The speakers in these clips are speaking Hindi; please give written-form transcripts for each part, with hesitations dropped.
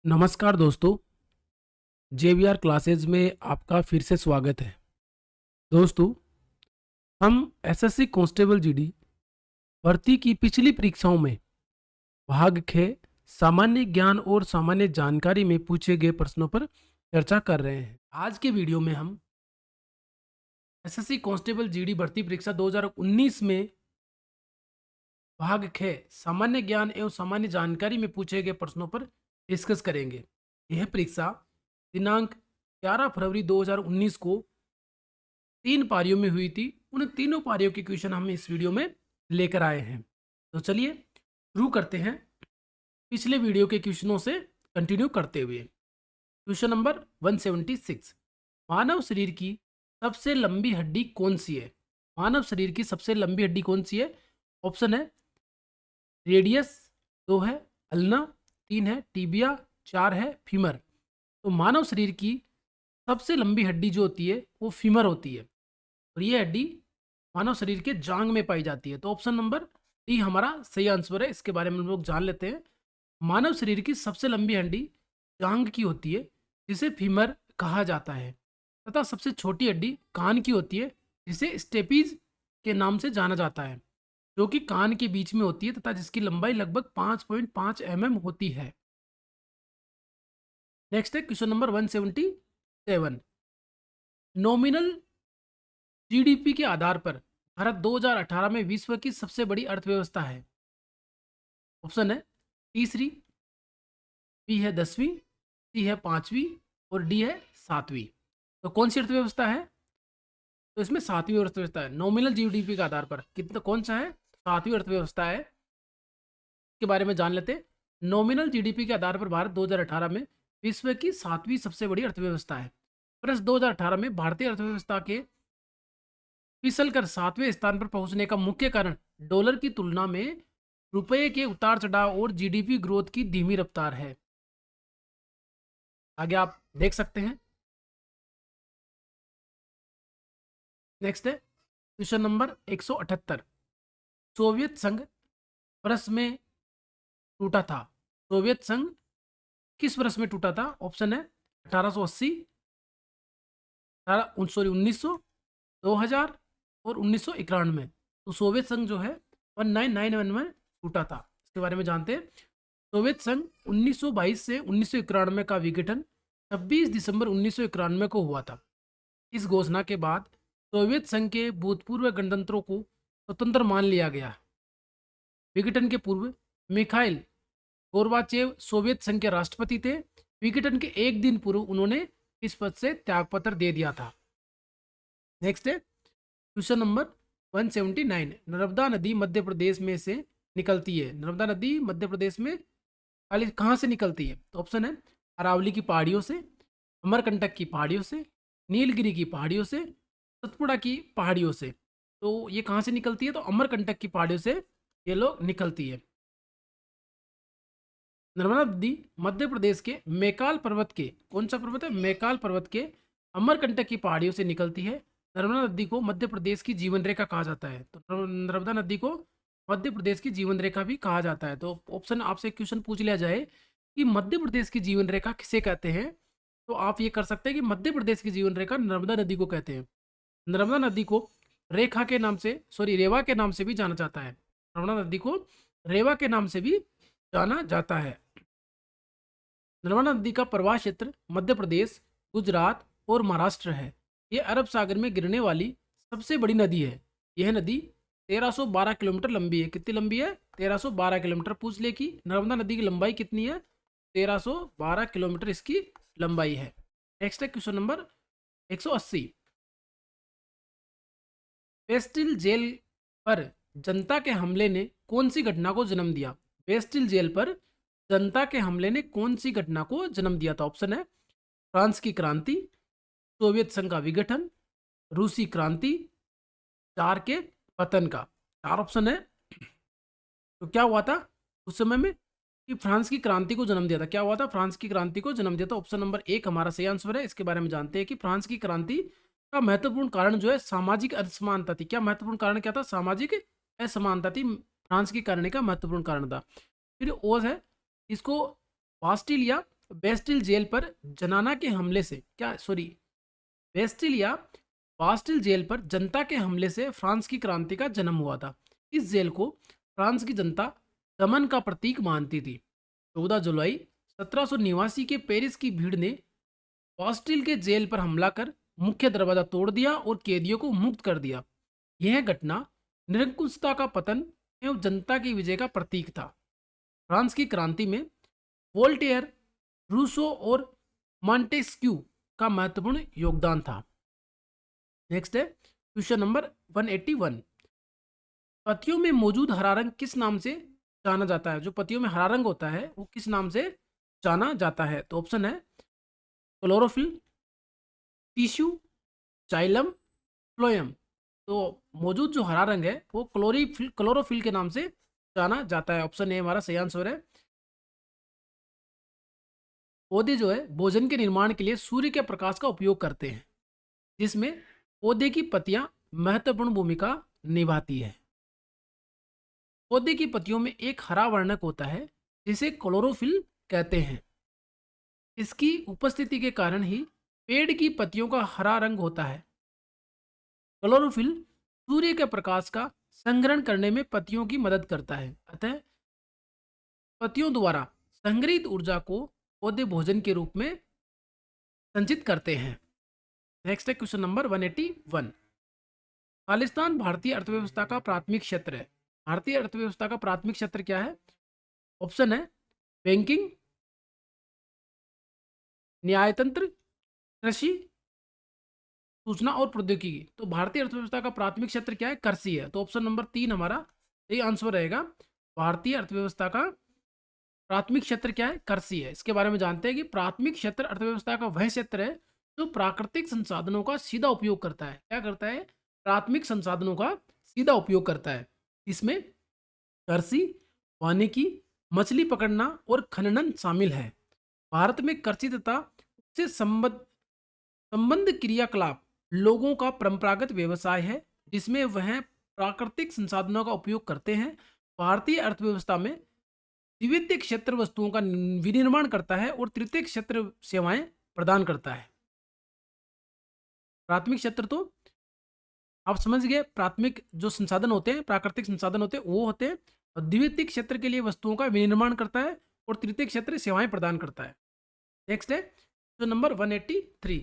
नमस्कार दोस्तों, जेवीआर क्लासेज में आपका फिर से स्वागत है। दोस्तों, हम एसएससी कांस्टेबल जीडी भर्ती की पिछली परीक्षाओं में भाग ख सामान्य ज्ञान और सामान्य जानकारी में पूछे गए प्रश्नों पर चर्चा कर रहे हैं। आज के वीडियो में हम एसएससी कांस्टेबल जीडी भर्ती परीक्षा 2019 में भाग ख सामान्य ज्ञान एवं सामान्य जानकारी में पूछे गए प्रश्नों पर डिस्कस करेंगे। यह परीक्षा दिनांक 11 फरवरी 2019 को 3 पारियों में हुई थी। उन तीनों पारियों के क्वेश्चन हम इस वीडियो में लेकर आए हैं। तो चलिए शुरू करते हैं पिछले वीडियो के क्वेश्चनों से कंटिन्यू करते हुए। क्वेश्चन नंबर 176, मानव शरीर की सबसे लंबी हड्डी कौन सी है? मानव शरीर की सबसे लंबी हड्डी कौन सी है? ऑप्शन है रेडियस, 2 है अल्ना, 3 है टीबिया, 4 है फीमर। तो मानव शरीर की सबसे लंबी हड्डी जो होती है वो फीमर होती है और ये हड्डी मानव शरीर के जांग में पाई जाती है। तो ऑप्शन नंबर डी हमारा सही आंसर है। इसके बारे में हम लोग जान लेते हैं। मानव शरीर की सबसे लंबी हड्डी जांग की होती है जिसे फीमर कहा जाता है, तथा सबसे छोटी हड्डी कान की होती है जिसे स्टेपीज के नाम से जाना जाता है, जो कि कान के बीच में होती है तथा जिसकी लंबाई लगभग 5.5 mm होती है। नेक्स्ट है क्वेश्चन नंबर 177, नॉमिनल जीडीपी के आधार पर भारत 2018 में विश्व की सबसे बड़ी अर्थव्यवस्था है। ऑप्शन है तीसरी, बी है 10वीं, सी है 5वीं और डी है 7वीं। तो कौन सी अर्थव्यवस्था है? तो इसमें 7वीं अर्थव्यवस्था है। नॉमिनल जीडीपी के आधार पर कितना कौन सा है? 7वीं अर्थव्यवस्था है। के बारे में जान लेते हैं। नॉमिनल जीडीपी के आधार पर भारत 2018 में विश्व की 7वीं सबसे बड़ी अर्थव्यवस्था है। वर्ष 2018 में भारतीय अर्थव्यवस्था के फिसल कर 7वें स्थान पर पहुंचने का मुख्य कारण डॉलर की तुलना में रुपए के उतार चढ़ाव और जीडीपी ग्रोथ की धीमी रफ्तार है। आगे आप देख सकते हैं। नेक्स्ट है क्वेश्चन नंबर 178, सोवियत संघ वर्ष में टूटा था। सोवियत संघ किस वर्ष में टूटा था? ऑप्शन है 1880, 1900, 2000 और 1991। तो सोवियत संघ जो है 1991 में टूटा था। इसके बारे में जानते हैं। सोवियत संघ 1922 से 1991 का विघटन 26 दिसंबर 1991 को हुआ था। इस घोषणा के बाद सोवियत संघ के भूतपूर्व गणतंत्रों को स्वतंत्र मान लिया गया। विघटन के पूर्व मिखाइल गोर्बाचेव सोवियत संघ के राष्ट्रपति थे। विघटन के एक दिन पूर्व उन्होंने इस पद से त्यागपत्र दे दिया था। नेक्स्ट है क्वेश्चन नंबर 179, नर्मदा नदी मध्य प्रदेश में से निकलती है। नर्मदा नदी मध्य प्रदेश में खाली कहाँ से निकलती है? तो ऑप्शन है अरावली की पहाड़ियों से, अमरकंटक की पहाड़ियों से, नीलगिरी की पहाड़ियों से, सतपुड़ा की पहाड़ियों से। तो ये कहाँ से निकलती है? तो अमरकंटक की पहाड़ियों से ये लोग निकलती है। नर्मदा नदी मध्य प्रदेश के मैकाल पर्वत के, कौन सा पर्वत है? मैकाल पर्वत के अमरकंटक की पहाड़ियों से निकलती है। नर्मदा नदी को मध्य प्रदेश की जीवन रेखा कहा जाता है। तो नर्मदा नदी को मध्य प्रदेश की जीवन रेखा भी कहा जाता है। तो ऑप्शन आपसे क्वेश्चन पूछ लिया जाए कि मध्य प्रदेश की जीवन रेखा किसे कहते हैं, तो आप ये कर सकते हैं कि मध्य प्रदेश की जीवन रेखा नर्मदा नदी को कहते हैं। नर्मदा नदी को रेखा के नाम से, रेवा के नाम से भी जाना जाता है। नर्मदा नदी को रेवा के नाम से भी जाना जाता है। नर्मदा नदी का प्रवाह क्षेत्र मध्य प्रदेश, गुजरात और महाराष्ट्र है। यह अरब सागर में गिरने वाली सबसे बड़ी नदी है। यह नदी 1312 किलोमीटर लंबी है। कितनी लंबी है? 1312 किलोमीटर। पूछ ले कि नर्मदा नदी की लंबाई कितनी है? 1312 किलोमीटर इसकी लंबाई है। नेक्स्ट है क्वेश्चन नंबर 180, बेस्टिल जेल पर जनता के हमले ने कौन सी घटना को जन्म दिया? बेस्टिल जेल पर जनता के हमले ने कौन सी घटना को जन्म दिया था? ऑप्शन है फ्रांस की क्रांति, सोवियत संघ का विघटन, रूसी क्रांति, चार के पतन का। 4 ऑप्शन है। तो क्या हुआ था उस समय में कि फ्रांस की क्रांति को जन्म दिया था? क्या हुआ था? फ्रांस की क्रांति को जन्म दिया था। ऑप्शन नंबर 1 हमारा सही आंसर है। इसके बारे में जानते हैं कि फ्रांस की क्रांति का महत्वपूर्ण कारण जो है सामाजिक असमानता थी। क्या महत्वपूर्ण कारण क्या था? सामाजिक असमानता थी। फ्रांस की क्रांति का महत्वपूर्ण कारण था। फिर ओज है, इसको बास्टिल या बेस्टिल जेल पर जनाना के हमले से बेस्टिल या बास्टिल जेल पर जनता के हमले से फ्रांस की क्रांति का जन्म हुआ था। इस जेल को फ्रांस की जनता दमन का प्रतीक मानती थी। 14 जुलाई 1789 के पेरिस की भीड़ ने बास्टिल के जेल पर हमला कर मुख्य दरवाजा तोड़ दिया और कैदियों को मुक्त कर दिया। यह घटना निरंकुशता का पतन एवं जनता की विजय का प्रतीक था। फ्रांस की क्रांति में वोल्टेयर, रूसो और मॉन्टेस्क्यू का महत्वपूर्ण योगदान था। नेक्स्ट है क्वेश्चन नंबर 181। पत्तियों में मौजूद हरा रंग किस नाम से जाना जाता है? जो पत्तियों में हरा रंग होता है वो किस नाम से जाना जाता है? तो ऑप्शन है क्लोरोफिल, टिश्यू, जाइलम, फ्लोएम। तो मौजूद जो हरा रंग है वो क्लोरोफिल के नाम से जाना जाता है। ऑप्शन ए हमारा सही आंसर है। पौधे जो है भोजन के निर्माण के लिए सूर्य के प्रकाश का उपयोग करते हैं, जिसमें पौधे की पत्तियां महत्वपूर्ण भूमिका निभाती है। पौधे की पत्तियों में एक हरा वर्णक होता है जिसे क्लोरोफिल कहते हैं। इसकी उपस्थिति के कारण ही पेड़ की पत्तियों का हरा रंग होता है। क्लोरोफिल सूर्य के प्रकाश का संग्रहण करने में पत्तियों की मदद करता है, अतः पत्तियों द्वारा संग्रहित ऊर्जा को पौधे भोजन के रूप में संचित करते हैं। नेक्स्ट है क्वेश्चन नंबर 181। खालिस्तान भारतीय अर्थव्यवस्था का प्राथमिक क्षेत्र है। भारतीय अर्थव्यवस्था का प्राथमिक क्षेत्र क्या है? ऑप्शन है बैंकिंग, न्यायतंत्र, कृषि, सूचना और प्रौद्योगिकी। तो भारतीय अर्थव्यवस्था का प्राथमिक क्षेत्र क्या है? कृषि है। तो ऑप्शन नंबर 3 हमारा सही आंसर रहेगा। भारतीय अर्थव्यवस्था का प्राथमिक क्षेत्र क्या है? कृषि है। इसके बारे में जानते हैं कि प्राथमिक क्षेत्र अर्थव्यवस्था का वह क्षेत्र है जो प्राकृतिक संसाधनों का सीधा उपयोग करता है। क्या करता है? प्राथमिक संसाधनों का सीधा उपयोग करता है। इसमें कृषि, वानिकी, मछली पकड़ना और खनन शामिल है। भारत में कृषि तथा उससे संबंध क्रियाकलाप लोगों का परंपरागत व्यवसाय है, जिसमें वह प्राकृतिक संसाधनों का उपयोग करते हैं। भारतीय अर्थव्यवस्था में द्वितीय क्षेत्र वस्तुओं का विनिर्माण करता है और तृतीय क्षेत्र सेवाएं प्रदान करता है। प्राथमिक क्षेत्र तो आप समझ गए, प्राथमिक जो संसाधन होते हैं, प्राकृतिक संसाधन होते हैं वो होते हैं, और द्वितीय क्षेत्र के लिए वस्तुओं का विनिर्माण करता है और तृतीय क्षेत्र सेवाएं प्रदान करता है। नेक्स्ट है जो नंबर 183।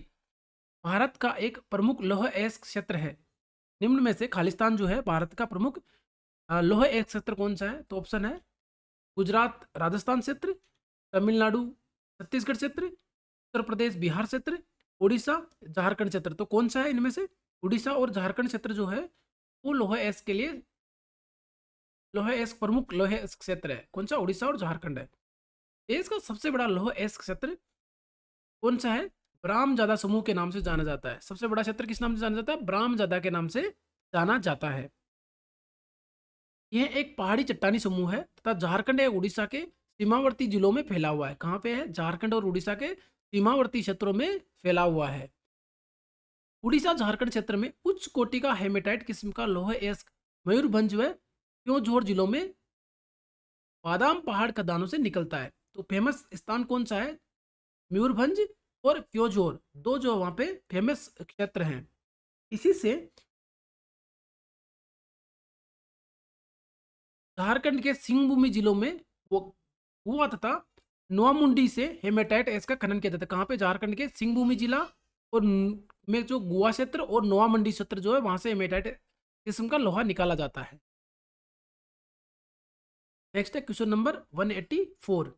भारत का एक प्रमुख लौह अयस्क क्षेत्र है। निम्न में से खालिस्तान जो है भारत का प्रमुख लौह अयस्क क्षेत्र कौन सा है? तो ऑप्शन है गुजरात राजस्थान क्षेत्र, तमिलनाडु छत्तीसगढ़ क्षेत्र, उत्तर प्रदेश बिहार क्षेत्र, उड़ीसा झारखंड क्षेत्र। तो कौन सा है इनमें से? उड़ीसा और झारखंड क्षेत्र जो है वो लौह अयस्क के लिए प्रमुख लौह अयस्क क्षेत्र है। कौन सा? उड़ीसा और झारखंड है। देश का सबसे बड़ा लौह अयस्क क्षेत्र कौन सा है? ब्राह्मजादा समूह के नाम से जाना जाता है। सबसे बड़ा क्षेत्र किस नाम से जाना जाता है? ब्राह्मजादा के नाम से जाना जाता है। यह एक पहाड़ी चट्टानी समूह है तथा झारखंड या उड़ीसा के सीमावर्ती जिलों में फैला हुआ है। कहाँ पे है? झारखंड और उड़ीसा के सीमावर्ती क्षेत्रों में फैला हुआ है। उड़ीसा झारखंड क्षेत्र में उच्च कोटि का हेमेटाइट किस्म का लौह अयस्क मयूरभंज व क्योंझोर जिलों में बादाम पहाड़ खदानों से निकलता है। तो फेमस स्थान कौन सा है? मयूरभंज और क्योंझोर, दो जो वहां पे फेमस क्षेत्र हैं। इसी से झारखंड के सिंहभूमि जिलों में वो हुआ तथा नोआमुंडी से हेमेटाइट अयस्क का खनन किया जाता है। कहाँ पे? झारखंड के सिंहभूमि जिला और में जो गुआ क्षेत्र और नोआमुंडी क्षेत्र जो है वहां से हेमेटाइट किस्म का लोहा निकाला जाता है। नेक्स्ट है क्वेश्चन नंबर 184।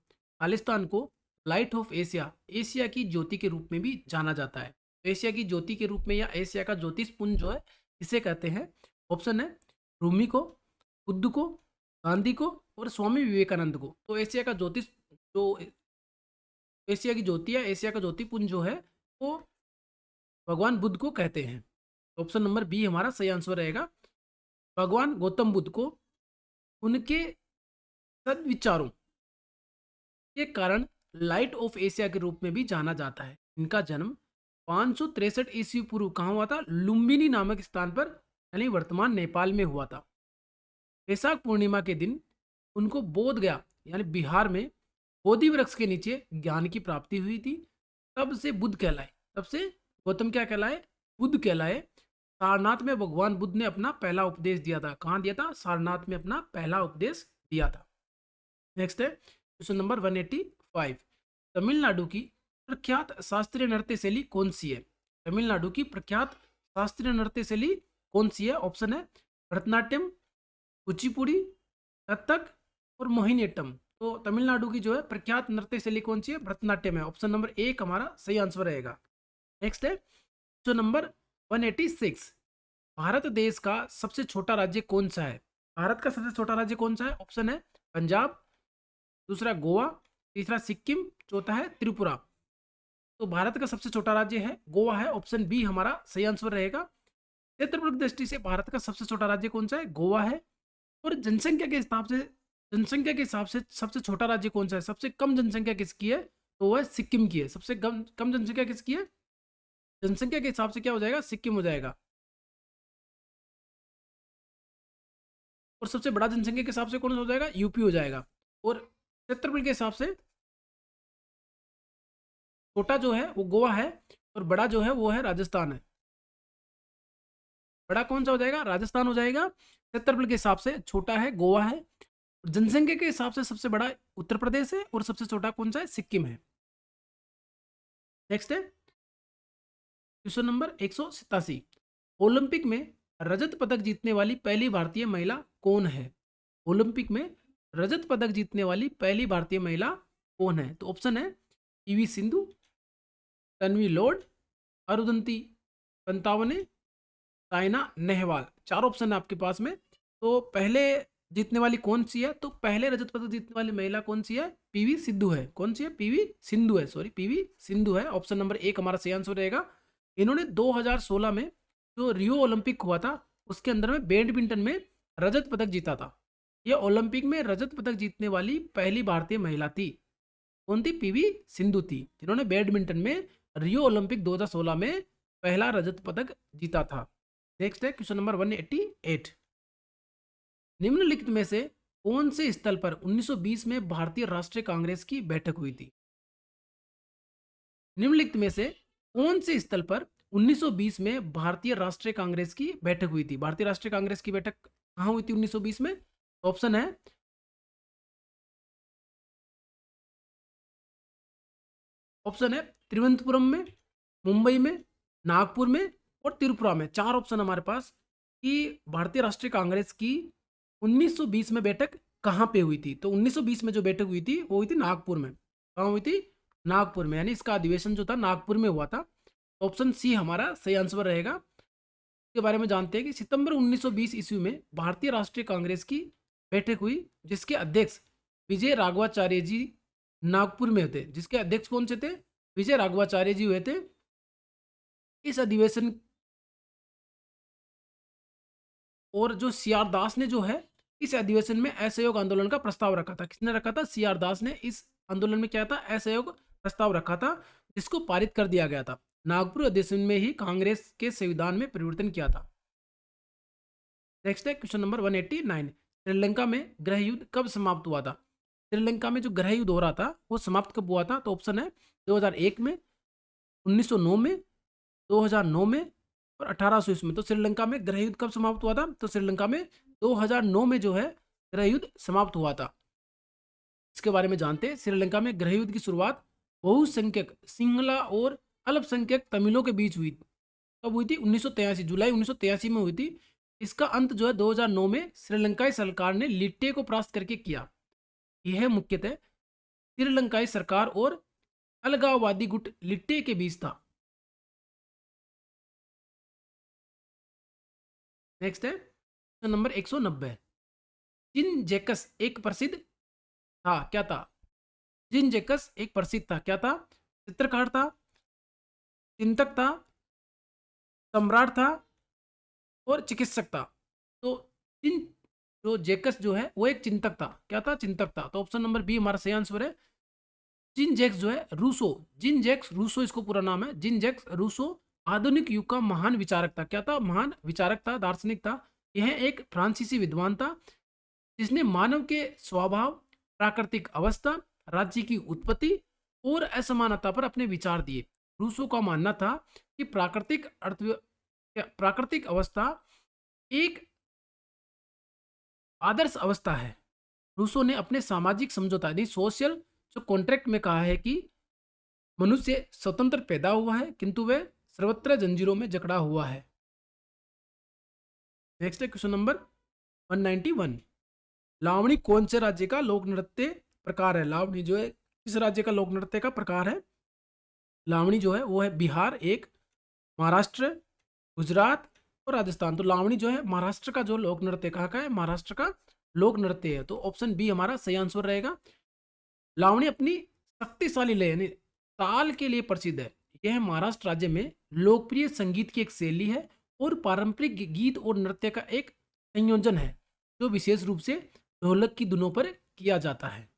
खालिस्तान को लाइट ऑफ एशिया, एशिया की ज्योति के रूप में भी जाना जाता है। एशिया की ज्योति के रूप में या एशिया का ज्योतिषपुंज जो है इसे कहते हैं। ऑप्शन है रूमी को, बुद्ध को, गांधी को और स्वामी विवेकानंद को। तो एशिया का ज्योतिष जो एशिया की ज्योति या एशिया का ज्योतिपुंज जो है वो भगवान बुद्ध को कहते हैं। ऑप्शन नंबर बी हमारा सही आंसर रहेगा। भगवान गौतम बुद्ध को उनके सद्विचारों के कारण लाइट ऑफ एशिया के रूप में भी जाना जाता है। इनका जन्म 563 ईस्वी पूर्व कहाँ हुआ था? लुम्बिनी नामक स्थान पर यानी वर्तमान नेपाल में हुआ था। वैशाख पूर्णिमा के दिन उनको बोध गया यानी बिहार में बोधि वृक्ष के नीचे ज्ञान की प्राप्ति हुई थी, तब से बुद्ध कहलाए। तब से गौतम क्या कहलाए? बुद्ध कहलाए। सारनाथ में भगवान बुद्ध ने अपना पहला उपदेश दिया था। कहाँ दिया था? सारनाथ में अपना पहला उपदेश दिया था। नेक्स्ट है क्वेश्चन नंबर 185। तमिलनाडु की प्रख्यात शास्त्रीय नृत्य शैली कौन सी है? तमिलनाडु की प्रख्यात शास्त्रीय नृत्य शैली कौन सी है? ऑप्शन है भरतनाट्यम, कुचिपुड़ी, कथक और मोहिनीअट्टम। तो तमिलनाडु की जो है प्रख्यात नृत्य शैली कौन सी है? भरतनाट्यम है। ऑप्शन नंबर 1 हमारा सही आंसर रहेगा। नेक्स्ट है क्वेश्चन नंबर 186। भारत देश का सबसे छोटा राज्य कौन सा है? भारत का सबसे छोटा राज्य कौन सा है? ऑप्शन है पंजाब, दूसरा गोवा, तीसरा सिक्किम, चौथा है त्रिपुरा। तो भारत का सबसे छोटा राज्य है गोवा है। ऑप्शन बी हमारा सही आंसर रहेगा। क्षेत्रफल की दृष्टि से भारत का सबसे छोटा राज्य कौन सा है? गोवा है। और जनसंख्या के हिसाब से सबसे छोटा राज्य कौन सा है? सबसे कम जनसंख्या किसकी है? तो वह सिक्किम की है। सबसे कम जनसंख्या किसकी है? जनसंख्या के हिसाब से क्या हो जाएगा? सिक्किम हो जाएगा। और सबसे बड़ा जनसंख्या के हिसाब से कौन सा हो जाएगा? यूपी हो जाएगा। और क्षेत्रफल के हिसाब से छोटा जो है वो गोवा है और बड़ा जो है वो है राजस्थान है। बड़ा कौन सा हो जाएगा? राजस्थान हो जाएगा। क्षेत्रफल के हिसाब से छोटा है गोवा है, जनसंख्या के हिसाब से सबसे बड़ा उत्तर प्रदेश है और सबसे छोटा कौन सा है? सिक्किम है। नेक्स्ट है क्वेश्चन नंबर 187। ओलंपिक में रजत पदक जीतने वाली पहली भारतीय महिला कौन है? ओलंपिक में रजत पदक जीतने वाली पहली भारतीय महिला कौन है? तो ऑप्शन है पीवी सिंधु, तन्वी लॉर्ड, अरुंधति पंतावने, साइना नेहवाल। चार ऑप्शन है आपके पास में। तो पहले जीतने वाली कौन सी है? तो पहले रजत पदक जीतने वाली महिला कौन सी है? पीवी सिंधु है। कौन सी है? पीवी सिंधु है। सॉरी, पीवी सिंधु है। ऑप्शन नंबर 1 हमारा सही आंसर रहेगा। इन्होंने 2016 में जो रियो ओलंपिक हुआ था उसके अंदर में बैडमिंटन में रजत पदक जीता था। यह ओलंपिक में रजत पदक जीतने वाली पहली भारतीय महिला थी। कौन थी? पीवी सिंधु थी, जिन्होंने बैडमिंटन में रियो ओलंपिक 2016 में पहला रजत पदक जीता था। नेक्स्ट है क्वेश्चन नंबर 188। निम्नलिखित में से कौन से स्थल पर 1920 में भारतीय राष्ट्रीय कांग्रेस की बैठक हुई थी? निम्नलिखित में से कौन से स्थल पर 1920 में भारतीय राष्ट्रीय कांग्रेस की बैठक हुई थी? भारतीय राष्ट्रीय कांग्रेस की बैठक कहां हुई थी 1920 में? ऑप्शन है तिरुवनंतपुरम में, मुंबई में, नागपुर में और त्रिपुरा में। चार ऑप्शन हमारे पास कि भारतीय राष्ट्रीय कांग्रेस की 1920 में बैठक कहां पे हुई थी। तो 1920 में जो बैठक हुई थी वो हुई थी नागपुर में। कहां हुई थी? नागपुर में, यानी इसका अधिवेशन जो था नागपुर में हुआ था। ऑप्शन सी हमारा सही आंसर रहेगा। इसके बारे में जानते हैं कि सितंबर 1920 ईस्वी में भारतीय राष्ट्रीय कांग्रेस की बैठक हुई, जिसके अध्यक्ष विजय राघवाचार्य जी नागपुर में थे। जिसके अध्यक्ष कौन से थे? विजय राघवाचार्य जी हुए थे। इस अधिवेशन और जो सीआर दास ने जो है इस अधिवेशन में असहयोग आंदोलन का प्रस्ताव रखा था। किसने रखा था? सीआर दास ने इस आंदोलन में क्या था? असहयोग प्रस्ताव रखा था, जिसको पारित कर दिया गया था। नागपुर अधिवेशन में ही कांग्रेस के संविधान में परिवर्तन किया था। नेक्स्ट है क्वेश्चन नंबर 189। श्रीलंका में गृह युद्ध कब समाप्त हुआ था? श्रीलंका में जो गृह युद्ध हो रहा था वो समाप्त कब हुआ था? तो ऑप्शन है 2001 में, 1909 में, 2009 में और 1800 ईस्वी में। तो श्रीलंका में गृह युद्ध कब समाप्त हुआ था? तो श्रीलंका में 2009 में जो है गृह युद्ध समाप्त हुआ था। इसके बारे में जानते हैं। श्रीलंका में गृह युद्ध की शुरुआत बहुसंख्यक सिंहला और अल्पसंख्यक तमिलों के बीच हुई। कब हुई थी? 1983, जुलाई 1983 में हुई थी। इसका अंत जो है 2009 में श्रीलंकाई सरकार ने लिट्टे को परास्त करके किया। यह मुख्यतः श्रीलंकाई सरकार और अलगाववादी गुट लिट्टे के बीच था। नेक्स्ट है नंबर 190। जिन जैकस एक प्रसिद्ध था, क्या था? जिन जैकस एक प्रसिद्ध था, क्या था? चित्रकार था, चिंतक था, सम्राट था और चिकित्सक था। तो जिन जो जैकस जो है वो एक चिंतक था। क्या था? चिंतक था। तो ऑप्शन नंबर बी हमारा सही आंसर है। जिन जैक्स जो है रूसो, जिन जैक्स रूसो इसको पूरा नाम है। जिन जैक्स रूसो आधुनिक युग का महान विचारक था। क्या था? महान विचारक था, दार्शनिक था। यह एक फ्रांसीसी विद्वान था जिसने मानव के स्वभाव, प्राकृतिक अवस्था राज्य की उत्पत्ति और असमानता पर अपने विचार दिए। रूसो का मानना था कि प्राकृतिक अवस्था एक आदर्श अवस्था है। रूसो ने अपने सामाजिक समझौता यानी सोशल जो कॉन्ट्रैक्ट में कहा है कि मनुष्य स्वतंत्र पैदा हुआ है किंतु वह सर्वत्र जंजीरों में जकड़ा हुआ है। नेक्स्ट है क्वेश्चन नंबर 191। लावणी कौन से राज्य का लोक नृत्य प्रकार है? लावणी जो है किस राज्य का लोक नृत्य का प्रकार है? लावणी जो है वो है बिहार एक, महाराष्ट्र, गुजरात और राजस्थान। तो लावणी जो है महाराष्ट्र का जो लोक नृत्य कहाँ का है? महाराष्ट्र का लोक नृत्य है। तो ऑप्शन बी हमारा सही आंसर रहेगा। लावणी अपनी शक्तिशाली लय यानी ताल के लिए प्रसिद्ध है। यह महाराष्ट्र राज्य में लोकप्रिय संगीत की एक शैली है और पारंपरिक गीत और नृत्य का एक संयोजन है जो विशेष रूप से ढोलक की धुनों पर किया जाता है।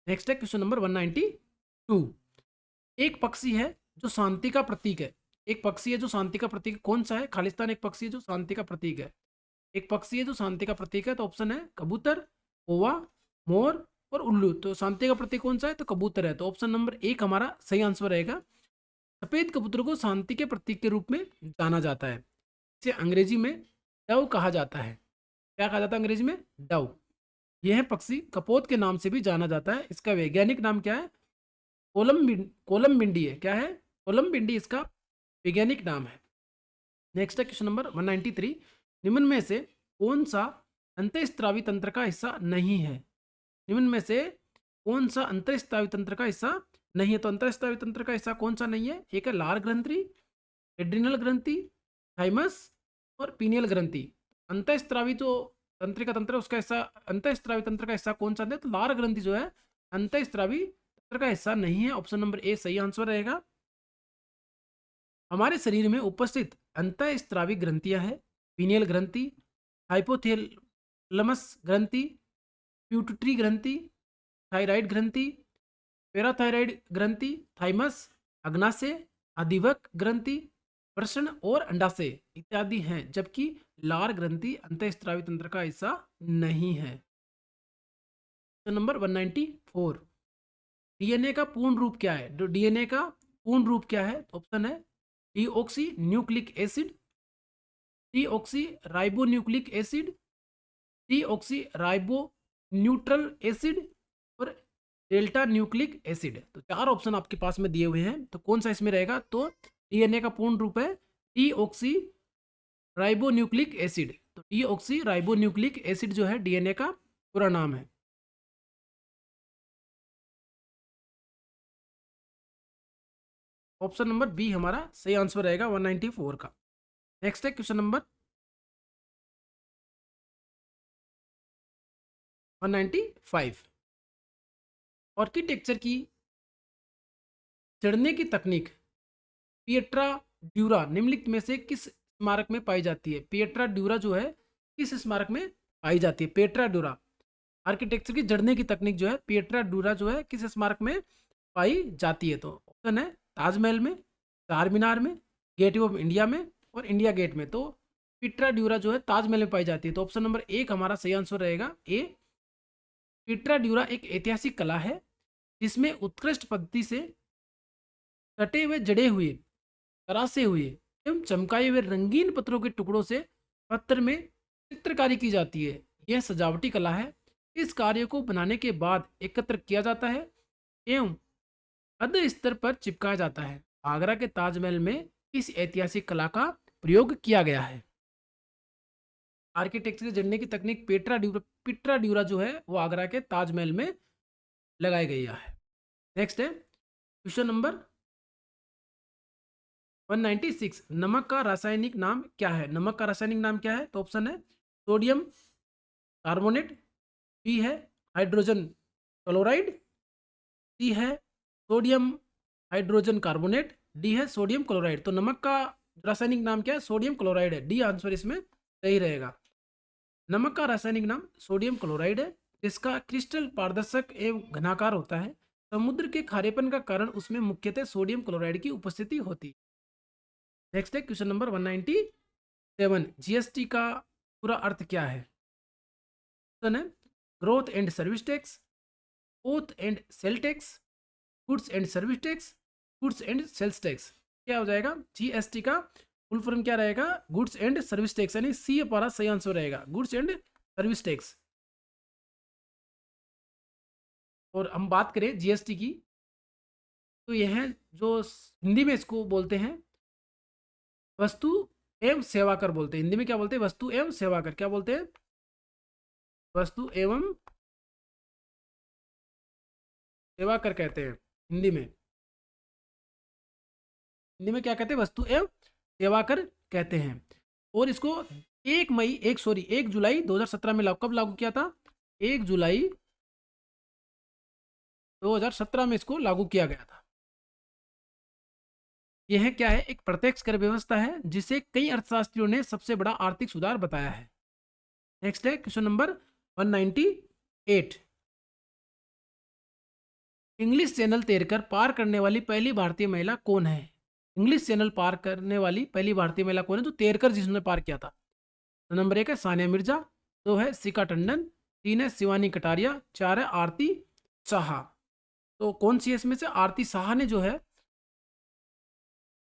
नेक्स्ट है क्वेश्चन नंबर 192। एक पक्षी है जो शांति का प्रतीक है। एक पक्षी है जो शांति का प्रतीक है। कौन सा है? खालिस्तान एक पक्षी है जो शांति का प्रतीक है। एक पक्षी है जो शांति का प्रतीक है। तो ऑप्शन है कबूतर, कौवा, मोर और उल्लू। तो शांति का प्रतीक कौन सा है? तो कबूतर है। तो ऑप्शन नंबर एक हमारा सही आंसर रहेगा। सफेद कबूतर को शांति के प्रतीक के रूप में जाना जाता है। इसे अंग्रेजी में डव कहा जाता है। क्या कहा जाता है अंग्रेजी में? डव। यह पक्षी कपोत के नाम से भी जाना जाता है। इसका वैज्ञानिक नाम क्या है? कोलमबिंडी है। क्या है? कोलमबिंडी इसका वैज्ञानिक नाम है। नेक्स्ट है क्वेश्चन नंबर 193। निम्न में से कौन सा अंतःस्रावी तंत्र का हिस्सा नहीं है? निम्न में से कौन सा अंतःस्रावी तंत्र का हिस्सा नहीं है? तो अंतःस्रावी तंत्र का हिस्सा कौन सा नहीं है? एक है लार ग्रंथि, एड्रिनल ग्रंथि, थाइमस और पीनियल ग्रंथि। अंतःस्रावी जो तंत्रिका तंत्र है उसका हिस्सा, अंतःस्रावी तंत्र का हिस्सा कौन सा है? तो लार ग्रंथि जो है अंतःस्रावी तंत्र का हिस्सा नहीं है। ऑप्शन नंबर ए सही आंसर रहेगा। हमारे शरीर में उपस्थित अंतःस्रावी ग्रंथियां हैं पीनियल ग्रंथि, हाइपोथैलेमस ग्रंथि, प्यूटरी ग्रंथि, थायराइड ग्रंथि, पैराथायराइड ग्रंथि, थाइमस, अग्नाशय, अधिवक ग्रंथि, वृषण और अंडाशय इत्यादि हैं, जबकि लार ग्रंथि अंतःस्रावी तंत्र का हिस्सा नहीं है। नंबर 194। डीएनए का पूर्ण रूप क्या है? डीएनए का पूर्ण रूप क्या है? ऑप्शन है deoxy nucleic acid, deoxy ribo nucleic acid, deoxy ribo neutral acid और डेल्टा न्यूक्लिक एसिड। तो चार ऑप्शन आपके पास में दिए हुए हैं, तो कौन सा इसमें रहेगा? तो डीएनए का पूर्ण रूप है डीऑक्सी राइबो न्यूक्लिक एसिड। तो डीऑक्सी राइबो न्यूक्लिक एसिड जो है डीएनए का पूरा नाम है। ऑप्शन नंबर बी हमारा सही आंसर रहेगा 194 का। नेक्स्ट है क्वेश्चन नंबर 195। आर्किटेक्चर की चढ़ने की तकनीक पिएट्रा ड्यूरा निम्नलिखित में से किस स्मारक में पाई जाती है? पिएट्रा ड्यूरा जो है किस स्मारक में पाई जाती है? पिएट्रा ड्यूरा आर्किटेक्चर की जड़ने की तकनीक जो है पिएट्रा ड्यूरा जो है किस स्मारक में पाई जाती है? तो ऑप्शन है ताजमहल में, चार मीनार में, गेटवे ऑफ इंडिया में और इंडिया गेट में। तो पिएट्रा ड्यूरा जो है ताजमहल में पाई जाती है। तो ऑप्शन नंबर एक हमारा सही आंसर रहेगा ए। पिएट्रा ड्यूरा एक ऐतिहासिक कला है जिसमें उत्कृष्ट पद्धति से कटे हुए, जड़े हुए, तरासे हुए एवं चमकाए हुए रंगीन पत्थरों के टुकड़ों से पत्थर में चित्रकारी की जाती है। यह सजावटी कला है। इस कार्य को बनाने के बाद एकत्र किया जाता है एवं अध स्तर पर चिपकाया जाता है। आगरा के ताजमहल में इस ऐतिहासिक कला का प्रयोग किया गया है। आर्किटेक्चर से जड़ने की तकनीक पिएट्रा ड्यूरा जो है वो आगरा के ताजमहल में लगाई गई है। नेक्स्ट है क्वेश्चन नंबर 196। नमक का रासायनिक नाम क्या है? नमक का रासायनिक नाम क्या है? तो ऑप्शन है सोडियम कार्बोनेट, बी है हाइड्रोजन क्लोराइड, सी है सोडियम हाइड्रोजन कार्बोनेट, डी है सोडियम क्लोराइड। तो नमक का रासायनिक नाम क्या है? सोडियम क्लोराइड है। डी आंसर इसमें सही रहेगा। नमक का रासायनिक नाम सोडियम क्लोराइड है, जिसका क्रिस्टल पारदर्शक एवं घनाकार होता है। समुद्र के खारेपन का कारण उसमें मुख्यतः सोडियम क्लोराइड की उपस्थिति होती है। नेक्स्ट है क्वेश्चन नंबर 197। जीएसटी का पूरा अर्थ क्या है? ऑप्शन है growth and service tax, oath and sale tax, goods and service tax, goods and sales tax. क्या हो जाएगा? जीएसटी का फुल फॉर्म क्या रहेगा? गुड्स एंड सर्विस टैक्स, यानी सी हमारा सही आंसर रहेगा, गुड्स एंड सर्विस टैक्स। और हम बात करें जीएसटी की, तो यह जो हिंदी में इसको बोलते हैं वस्तु एवं सेवा कर बोलते हैं। हिंदी में क्या बोलते हैं? वस्तु एवं सेवा कर। क्या बोलते हैं? वस्तु एवं सेवा कर कहते हैं हिंदी में। हिंदी में क्या कहते हैं? वस्तु एवं सेवा कर कहते हैं। और इसको 1 जुलाई 2017 में कब लागू किया था? 1 जुलाई 2017 में इसको लागू किया गया था। यह क्या है? एक प्रत्यक्ष कर व्यवस्था है जिसे कई अर्थशास्त्रियों ने सबसे बड़ा आर्थिक सुधार बताया है। नेक्स्ट है क्वेश्चन नंबर 198। इंग्लिश चैनल तैरकर पार करने वाली पहली भारतीय महिला कौन है? इंग्लिश चैनल पार करने वाली पहली भारतीय महिला कौन है जो तैरकर जिसने पार किया था? तो नंबर 1 है सानिया मिर्जा, 2 है शिखा टंडन, 3 है शिवानी कटारिया, 4 है आरती शाह। तो कौन सी है इसमें से? आरती शाह ने जो है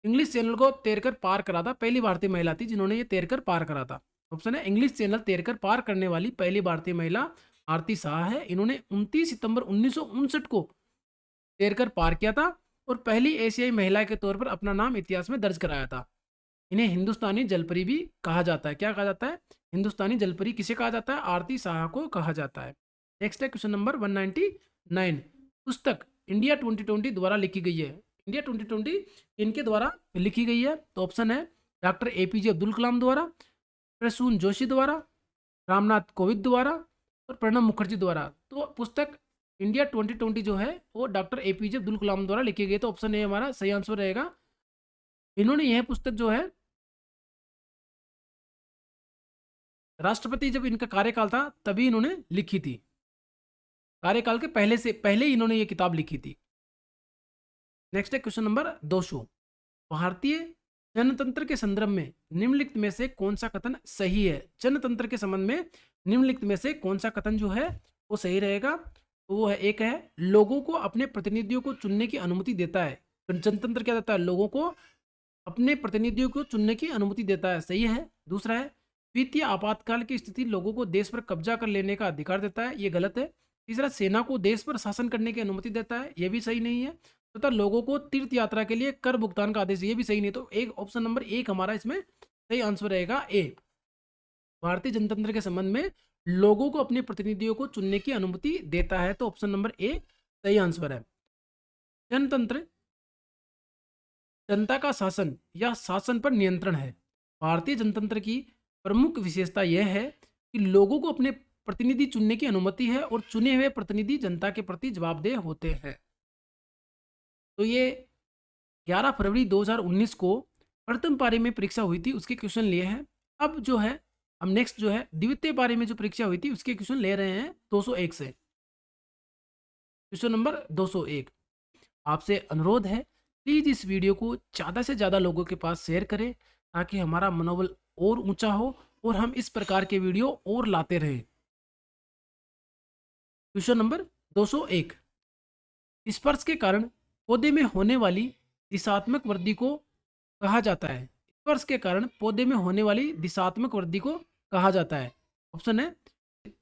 इंग्लिश चैनल को तैरकर पार करा था, पहली भारतीय महिला थी जिन्होंने ये तैरकर पार करा था। ऑप्शन है इंग्लिश चैनल तैरकर पार करने वाली पहली भारतीय महिला आरती शाह है। इन्होंने 29 सितंबर 1959 को तैरकर पार किया था और पहली एशियाई महिला के तौर पर अपना नाम इतिहास में दर्ज कराया था। इन्हें हिंदुस्तानी जलपरी भी कहा जाता है। क्या कहा जाता है? हिंदुस्तानी जलपरी किसे कहा जाता है? आरती शाह को कहा जाता है। नेक्स्ट है क्वेश्चन नंबर 199। पुस्तक इंडिया 2020 द्वारा लिखी गई है। इंडिया 2020 इनके द्वारा लिखी गई है। तो ऑप्शन है डॉक्टर एपीजे अब्दुल कलाम द्वारा, प्रसून जोशी द्वारा, रामनाथ कोविंद द्वारा और प्रणब मुखर्जी द्वारा। तो पुस्तक इंडिया 2020 जो है वो डॉक्टर एपीजे अब्दुल कलाम द्वारा लिखी गई। तो ऑप्शन ए हमारा सही आंसर रहेगा। इन्होंने यह पुस्तक जो है राष्ट्रपति जब इनका कार्यकाल था तभी इन्होंने लिखी थी। कार्यकाल के पहले ही इन्होंने ये किताब लिखी थी। नेक्स्ट है क्वेश्चन नंबर 200। भारतीय जनतंत्र के संदर्भ में निम्नलिखित में से कौन सा कथन सही है? जनतंत्र के संबंध में निम्नलिखित में से कौन सा कथन जो है वो सही रहेगा? तो वो है, एक है लोगों को अपने प्रतिनिधियों को चुनने की अनुमति देता है। जनतंत्र क्या देता है? लोगों को अपने प्रतिनिधियों को चुनने की अनुमति देता है, सही है। दूसरा है वित्तीय आपातकाल की स्थिति लोगों को देश पर कब्जा कर लेने का अधिकार देता है, ये गलत है। तीसरा, सेना को देश पर शासन करने की अनुमति देता है, ये भी सही नहीं है। तथा लोगों को तीर्थ यात्रा के लिए कर भुगतान का आदेश, ये भी सही नहीं। तो एक ऑप्शन नंबर 1 हमारा इसमें सही आंसर रहेगा, ए। भारतीय जनतंत्र के संबंध में लोगों को अपने प्रतिनिधियों को चुनने की अनुमति देता है, तो ऑप्शन नंबर ए सही आंसर है। जनतंत्र जनता का शासन या शासन पर नियंत्रण है। भारतीय जनतंत्र की प्रमुख विशेषता यह है कि लोगों को अपने प्रतिनिधि चुनने की अनुमति है और चुने हुए प्रतिनिधि जनता के प्रति जवाबदेह होते हैं। तो ये 11 फरवरी 2019 को प्रथम पारी में परीक्षा हुई थी, उसके क्वेश्चन लिए हैं। अब जो है हम नेक्स्ट जो है द्वितीय पारी में जो परीक्षा हुई थी उसके क्वेश्चन ले रहे हैं 201 से। Question number 201। आपसे अनुरोध है प्लीज इस वीडियो को ज़्यादा से ज़्यादा लोगों के पास शेयर करें ताकि हमारा मनोबल और ऊंचा हो और हम इस प्रकार के वीडियो और लाते रहें। Question number 201। स्पर्श के कारण पौधे में होने वाली दिशात्मक वृद्धि को कहा जाता है। स्पर्श के कारण पौधे में होने वाली दिशात्मक वृद्धि को कहा जाता है। ऑप्शन है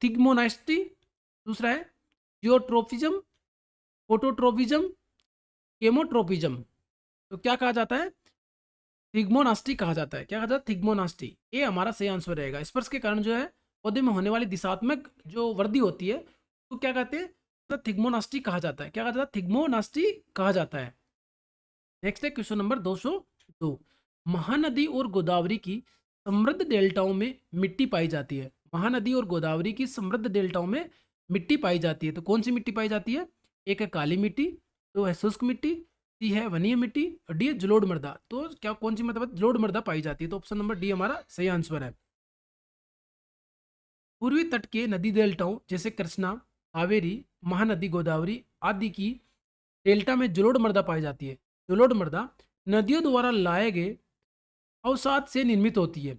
थिग्मोनास्टी, दूसरा है जियोट्रोफिज्म, फोटोट्रोफिज्म, केमोट्रोफिज्म। तो क्या कहा जाता है? थिग्मोनास्टी कहा जाता है। क्या कहा जाता है? थिग्मोनास्टी, ये हमारा सही आंसर रहेगा। स्पर्श के कारण जो है पौधे में होने वाली दिशात्मक जो वृद्धि होती है तो क्या कहते हैं? तो थिग्मोनास्टी कहा जाता है। क्या कहा जाता है? थिग्मोनास्टी कहा जाता है। नेक्स्ट है क्वेश्चन नंबर 202। महानदी और गोदावरी की समृद्ध डेल्टाओं में मिट्टी पाई जाती है। महानदी और गोदावरी की समृद्ध डेल्टाओं में मिट्टी पाई जाती है, तो कौन सी मिट्टी पाई जाती है? एक है काली मिट्टी, 2 है शुष्क मिट्टी, 3 है वनीय मिट्टी और डी है जलोढ़ मृदा। तो क्या कौन सी मतलब जलोढ़ मृदा पाई जाती है? तो ऑप्शन नंबर डी हमारा सही आंसर है। पूर्वी तट के नदी डेल्टाओं जैसे कृष्णा, कावेरी, महानदी, गोदावरी आदि की डेल्टा में जलोढ़ मृदा पाई जाती है। जलोढ़ मृदा नदियों द्वारा लाए गए अवसाद से निर्मित होती है।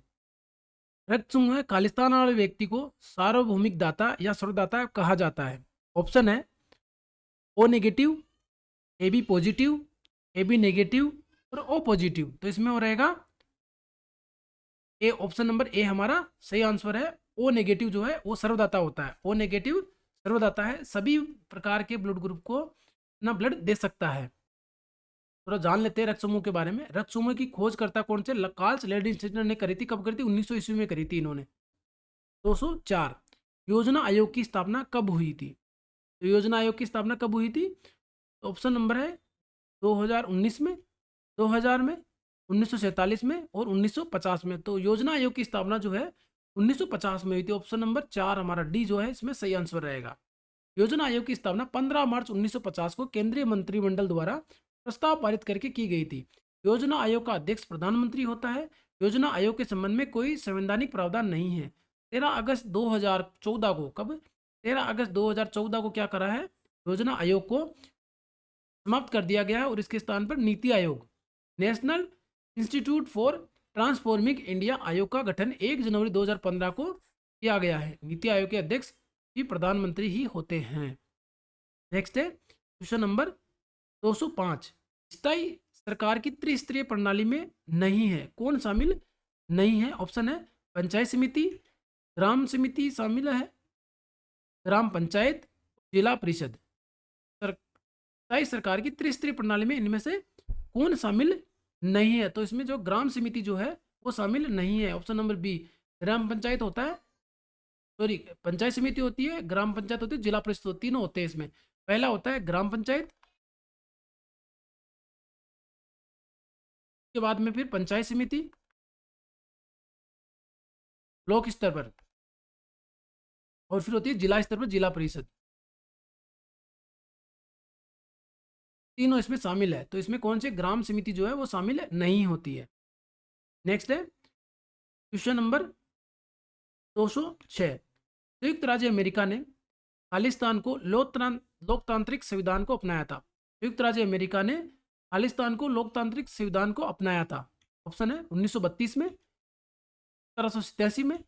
रक्तसमूह खालिस्तान वाले व्यक्ति को सार्वभौमिक दाता या स्वर्गदाता कहा जाता है। ऑप्शन है O negative, A B positive, A B negative और ओ पॉजिटिव। तो इसमें हो रहेगा ए, ऑप्शन नंबर ए हमारा सही आंसर है। ओ नेगेटिव जो है वो सर्वदाता होता है, ओ नेगेटिव सर्वदाता है, सभी प्रकार के ब्लड ग्रुप को अपना ब्लड दे सकता है। थोड़ा जान लेते हैं रक्त समूह के बारे में। रक्त समूह की खोजकर्ता कौन से? कार्ल लेडी ने करी थी। कब करी थी? 1900 ईस्वी में करी थी इन्होंने। 204, योजना आयोग की स्थापना कब हुई थी? तो योजना आयोग की स्थापना कब हुई थी? तो ऑप्शन नंबर है 2019 में, 2000 में, 1947 में और 1950 में। तो योजना आयोग की स्थापना जो है 1950 में हुई थी। ऑप्शन नंबर 4 हमारा डी जो है इसमें सही आंसर रहेगा। योजना आयोग की स्थापना 15 मार्च 1950 को केंद्रीय मंत्रिमंडल द्वारा प्रस्ताव पारित करके की गई थी। योजना आयोग का अध्यक्ष प्रधानमंत्री होता है। योजना आयोग के संबंध में कोई संवैधानिक प्रावधान नहीं है। 13 अगस्त 2014 को, कब? 13 अगस्त 2014 को क्या करा है? योजना आयोग को समाप्त कर दिया गया है और इसके स्थान पर NITI Aayog, national institute for transforming India आयोग का गठन 1 जनवरी 2015 को किया गया है। नीति आयोग के अध्यक्ष भी प्रधानमंत्री ही होते हैं। नेक्स्ट है क्वेश्चन नंबर 205, स्थायी सरकार की त्रिस्तरीय प्रणाली में नहीं है, कौन शामिल नहीं है? ऑप्शन है पंचायत समिति, ग्राम समिति शामिल है, ग्राम पंचायत, जिला परिषद। स्थायी सरकार की त्रिस्तरीय प्रणाली में इनमें से कौन शामिल नहीं है? तो इसमें जो ग्राम समिति जो है वो शामिल नहीं है। ऑप्शन नंबर बी, ग्राम पंचायत होता है, सॉरी पंचायत समिति होती है, ग्राम पंचायत होती है, जिला परिषद होती है, तीनों होते हैं इसमें। पहला होता है ग्राम पंचायत, के बाद में फिर पंचायत समिति ब्लॉक स्तर पर, और फिर होती है जिला स्तर पर जिला परिषद। तीनों इसमें शामिल है। तो इसमें कौन से ग्राम समिति जो है वो शामिल नहीं होती है। नेक्स्ट है क्वेश्चन नंबर 206, संयुक्त राज्य अमेरिका ने खालिस्तान को लोकतांत्रिक संविधान को अपनाया था। संयुक्त राज्य अमेरिका ने खालिस्तान को लोकतांत्रिक संविधान को अपनाया था। ऑप्शन है 1932 में, 1787 में,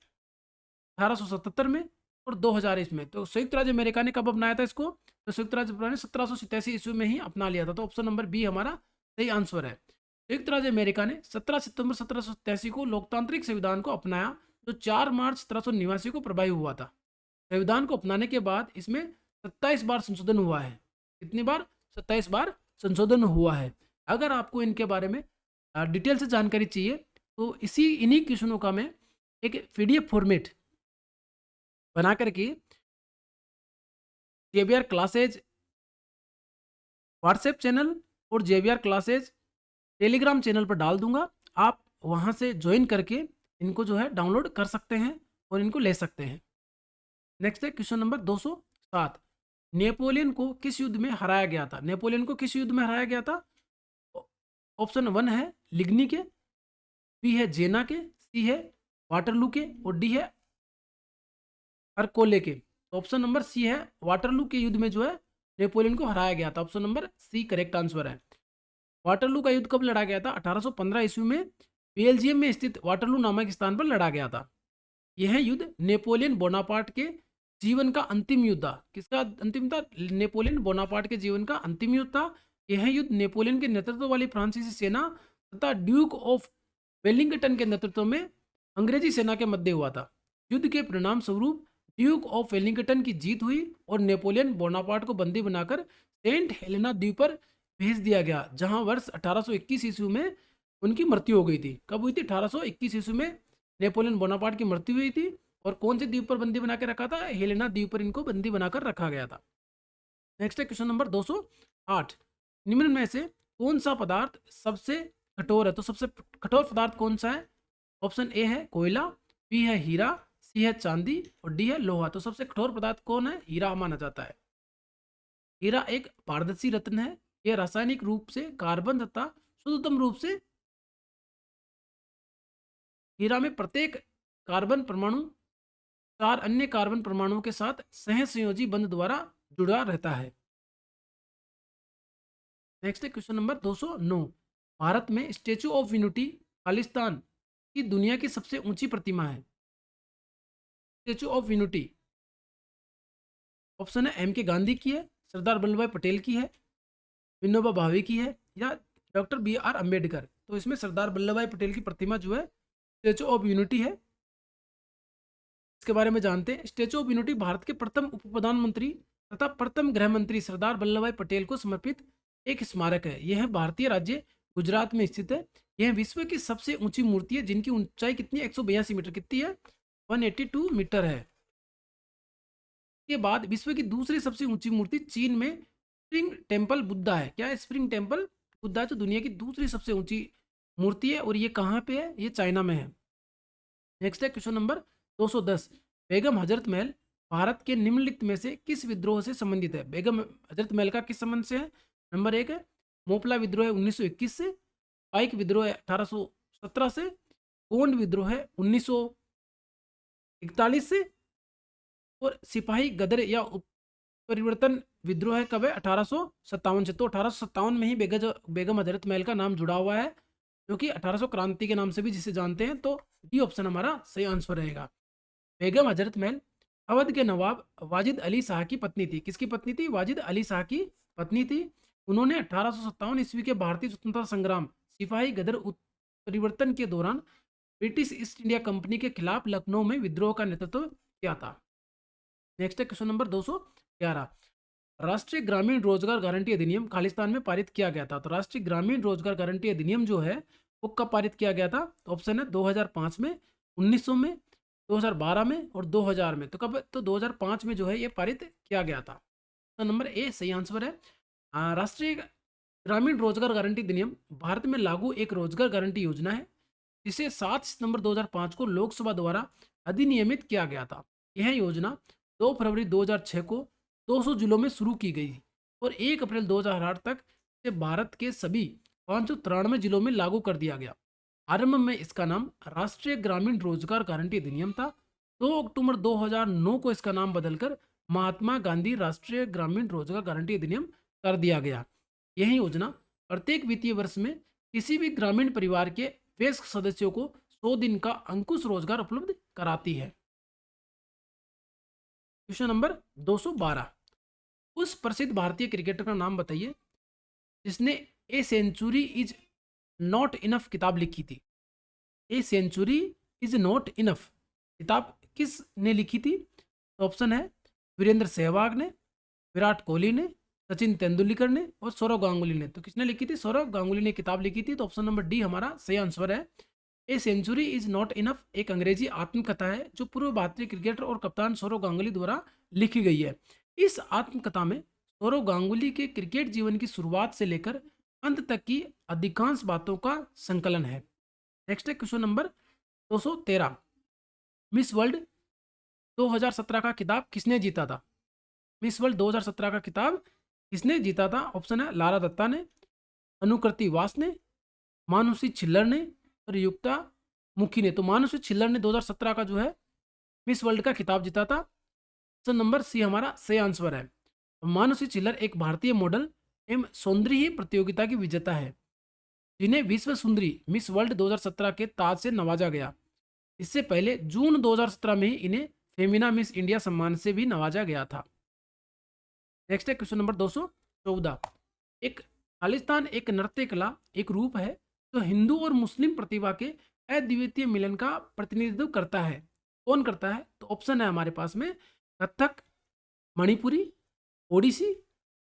1877 में और 2000 में। तो संयुक्त राज्य अमेरिका ने कब अपनाया था इसको? तो संयुक्त राज्य अमेरिका ने 1787 ईस्वी में ही अपना लिया था। तो ऑप्शन नंबर बी हमारा सही आंसर है। संयुक्त राज्य अमेरिका ने 17 सितंबर 1787 को लोकतांत्रिक संविधान को अपनाया, जो 4 मार्च 1789 को प्रभावी हुआ था। संविधान को अपनाने के बाद इसमें 27 बार संशोधन हुआ है। कितनी बार? 27 बार संशोधन हुआ है। अगर आपको इनके बारे में डिटेल से जानकारी चाहिए तो इन्हीं क्वेश्चनों का मैं एक PDF फॉर्मेट बना करके JBR क्लासेज व्हाट्सएप चैनल और JBR क्लासेज टेलीग्राम चैनल पर डाल दूंगा। आप वहां से ज्वाइन करके इनको जो है डाउनलोड कर सकते हैं और इनको ले सकते हैं। नेक्स्ट है क्वेश्चन नंबर 207, नेपोलियन को किस युद्ध में हराया गया था? नेपोलियन को किस युद्ध में हराया गया था? ऑप्शन 1 है लिग्नी के, बी है जेना के, सी है वाटरलू के और डी है अरकोले के। ऑप्शन नंबर सी है वाटरलू के युद्ध में जो है नेपोलियन को हराया गया था। Option number C correct answer है। वाटरलू का युद्ध कब लड़ा गया था? 1815 ईस्वी में बेल्जियम में स्थित वाटरलू नामक स्थान पर लड़ा गया था। यह युद्ध नेपोलियन बोनापार्ट के जीवन का अंतिम युद्ध था। किसका अंतिम था? नेपोलियन बोनापार्ट के जीवन का अंतिम युद्ध था। यह युद्ध नेपोलियन के नेतृत्व वाली फ्रांसीसी सेना तथा ड्यूक ऑफ वेलिंगटन के नेतृत्व में अंग्रेजी सेना के मध्य हुआ था। युद्ध के परिणाम स्वरूप ड्यूक ऑफ वेलिंगटन की जीत हुई और नेपोलियन बोनापार्ट को बंदी बनाकर सेंट हेलेना द्वीप पर भेज दिया गया, जहां वर्ष 1821 ईस्वी में उनकी मृत्यु हो गई थी। कब हुई थी? 1821 ईस्वी में नेपोलियन बोनापार्ट की मृत्यु हुई थी। और कौन से द्वीप पर बंदी बना के रखा था? हेलेना द्वीप पर इनको बंदी बनाकर रखा गया था। नेक्स्ट है क्वेश्चन नंबर 208, निम्न में से कौन सा पदार्थ सबसे कठोर है? तो सबसे कठोर पदार्थ कौन सा है? ऑप्शन ए है कोयला, बी है हीरा, सी है चांदी और डी है लोहा। तो सबसे कठोर पदार्थ कौन है? हीरा माना जाता है। हीरा एक पारदर्शी रत्न है। यह रासायनिक रूप से कार्बन तथा शुद्धतम रूप से हीरा में प्रत्येक कार्बन परमाणु 4 अन्य कार्बन परमाणुओं के साथ सहसंयोजी बंध द्वारा जुड़ा रहता है। नेक्स्ट है क्वेश्चन नंबर 209, भारत में स्टेचू ऑफ यूनिटी खालिस्तान की दुनिया की सबसे ऊंची प्रतिमा है। स्टेचू ऑफ यूनिटी ऑप्शन है M के गांधी की है, सरदार वल्लभ भाई पटेल की है, विनोबा भावे की है, या डॉक्टर बी आर अम्बेडकर? तो इसमें सरदार वल्लभ भाई पटेल की प्रतिमा जो है स्टेचू ऑफ यूनिटी है। इसके बारे में जानते हैं। स्टेचू ऑफ यूनिटी भारत के प्रथम उप प्रधानमंत्री तथा प्रथम गृह मंत्री सरदार वल्लभ भाई पटेल को समर्पित एक स्मारक है। यह भारतीय राज्य गुजरात में स्थित है। यह विश्व की सबसे ऊंची मूर्ति है जिनकी ऊंचाई कितनी है? 182 मीटर। कितनी है? 182 मीटर है। के बाद विश्व की दूसरी सबसे ऊंची मूर्ति चीन में स्प्रिंग टेम्पल बुद्धा है। क्या है? स्प्रिंग टेम्पल बुद्धा, जो दुनिया की दूसरी सबसे ऊंची मूर्ति है, और ये कहाँ पे है? ये चाइना में है। नेक्स्ट है क्वेश्चन नंबर 210। बेगम हजरत महल भारत के निम्नलिखित में से किस विद्रोह से संबंधित है? बेगम हजरत महल का किस संबंध से है? नंबर 1 है मोपला विद्रोह है 1921 से, पाइक विद्रोह है 1817 से, गोंड विद्रोह है 1941 से, और सिपाही गदर या परिवर्तन विद्रोह है कब है? 1857 से। तो 1857 में ही बेगम हजरत महल का नाम जुड़ा हुआ है, जो कि 1800 क्रांति के नाम से भी जिसे जानते हैं। तो डी ऑप्शन हमारा सही आंसर रहेगा। बेगम हजरत महल अवध के नवाब वाजिद अली शाह की पत्नी थी। किसकी पत्नी थी? वाजिद अली शाह की पत्नी थी। उन्होंने 1857 ईस्वी के भारतीय स्वतंत्रता संग्राम सिपाही गदर परिवर्तन के दौरान ब्रिटिश ईस्ट इंडिया कंपनी के खिलाफ लखनऊ में विद्रोह का नेतृत्व किया था। नेक्स्ट है क्वेश्चन नंबर 211। राष्ट्रीय ग्रामीण रोजगार गारंटी अधिनियम खालिस्तान में पारित किया गया था। तो राष्ट्रीय ग्रामीण रोजगार गारंटी अधिनियम जो है वो कब पारित किया गया था? तो ऑप्शन है 2005 में, 1900 में, 2012 में और 2000 में। तो कब? तो 2005 में जो है ये पारित किया गया था। तो नंबर ए सही आंसर है। राष्ट्रीय ग्रामीण रोजगार गारंटी अधिनियम भारत में लागू एक रोजगार गारंटी योजना है, जिसे 7 सितंबर 2005 को लोकसभा द्वारा अधिनियमित किया गया था। यह योजना 2 फरवरी 2006 को 200 जिलों में शुरू की गई और 1 अप्रैल 2008 तक इसे भारत के सभी 593 जिलों में लागू कर दिया गया। आरंभ में इसका नाम राष्ट्रीय ग्रामीण रोजगार गारंटी अधिनियम था। 2 अक्टूबर 2009 को इसका नाम बदलकर महात्मा गांधी राष्ट्रीय ग्रामीण रोजगार गारंटी अधिनियम कर दिया गया। यह योजना प्रत्येक वित्तीय वर्ष में किसी भी ग्रामीण परिवार के वयस्क सदस्यों को 100 दिन का अंकुश रोजगार उपलब्ध कराती है। Question number 212। उस प्रसिद्ध भारतीय क्रिकेटर का नाम बताइए जिसने a century is not enough किताब लिखी थी। A century is not enough किताब किसने लिखी थी? तो ऑप्शन है वीरेंद्र सहवाग ने, विराट कोहली ने, सचिन तेंदुलकर ने और सौरव गांगुली ने। तो किसने लिखी थी? सौरव गांगुली ने किताब लिखी थी। तो ऑप्शन नंबर डी हमारा सही आंसर है। A century is not enough एक अंग्रेजी आत्मकथा है जो पूर्व भारतीय क्रिकेटर और कप्तान सौरव गांगुली द्वारा लिखी गई है। इस आत्मकथा में सौरव गांगुली के क्रिकेट जीवन की शुरुआत से लेकर अंत तक की अधिकांश बातों का संकलन है। नेक्स्ट है क्वेश्चन नंबर 213। मिस वर्ल्ड 2017 का खिताब किसने जीता था? मिस वर्ल्ड 2017 का खिताब किसने जीता था? ऑप्शन है लारा दत्ता ने, अनुकृति वास ने, मानुषी छिल्लर ने और युक्ता मुखी ने। तो मानुषी छिल्लर ने 2017 का जो है मिस वर्ल्ड का खिताब जीता था। ऑप्शन नंबर सी हमारा सही आंसर है। मानुषी छिल्लर एक भारतीय मॉडल एवं सौंदर्य प्रतियोगिता की विजेता है जिन्हें विश्व सुंदरी मिस वर्ल्ड 2017 के ताज से नवाजा गया। इससे पहले जून 2017 में ही इन्हें फेमिना मिस इंडिया सम्मान से भी नवाजा गया था। नेक्स्ट है क्वेश्चन नंबर 214। एक खालिस्तान एक नृत्य कला एक रूप है जो हिंदू और मुस्लिम प्रतिभा के अद्वितीय मिलन का प्रतिनिधित्व करता है। कौन करता है? तो ऑप्शन है हमारे पास में कथक, मणिपुरी, ओडिसी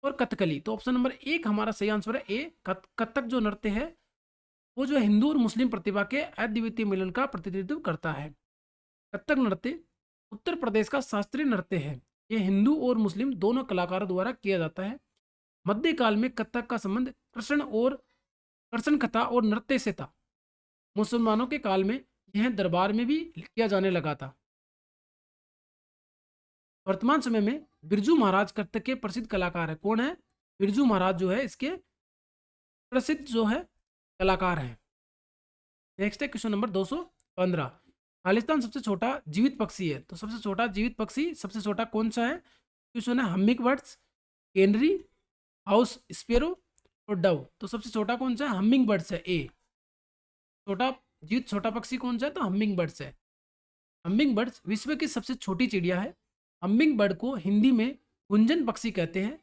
और कथकली। तो ऑप्शन नंबर 1 हमारा सही आंसर है ए। कथक जो नृत्य है वो जो हिंदू और मुस्लिम प्रतिभा के अद्वितीय मिलन का प्रतिनिधित्व करता है। कथक नृत्य उत्तर प्रदेश का शास्त्रीय नृत्य है। ये हिंदू और मुस्लिम दोनों कलाकारों द्वारा किया जाता है। मध्यकाल में कथक का संबंध कृष्ण कथा और नृत्य से था। मुसलमानों के काल में यह दरबार में भी किया जाने लगा था। वर्तमान समय में बिरजू महाराज कथक के प्रसिद्ध कलाकार है। कौन है? बिरजू महाराज जो है इसके प्रसिद्ध जो है कलाकार है। नेक्स्ट है क्वेश्चन नंबर 215। खालिस्तान सबसे छोटा जीवित पक्षी है। तो सबसे छोटा जीवित पक्षी सबसे छोटा कौन सा है? क्वेश्चन है humming birds, canary, house sparrow और डव। तो सबसे छोटा कौन सा है? हमिंग बर्ड्स है ए। छोटा जीवित छोटा पक्षी कौन सा है? तो हमिंग बर्ड्स है। हमिंग बर्ड्स विश्व की सबसे छोटी चिड़िया है। हमिंग बर्ड को हिंदी में गुंजन पक्षी कहते हैं।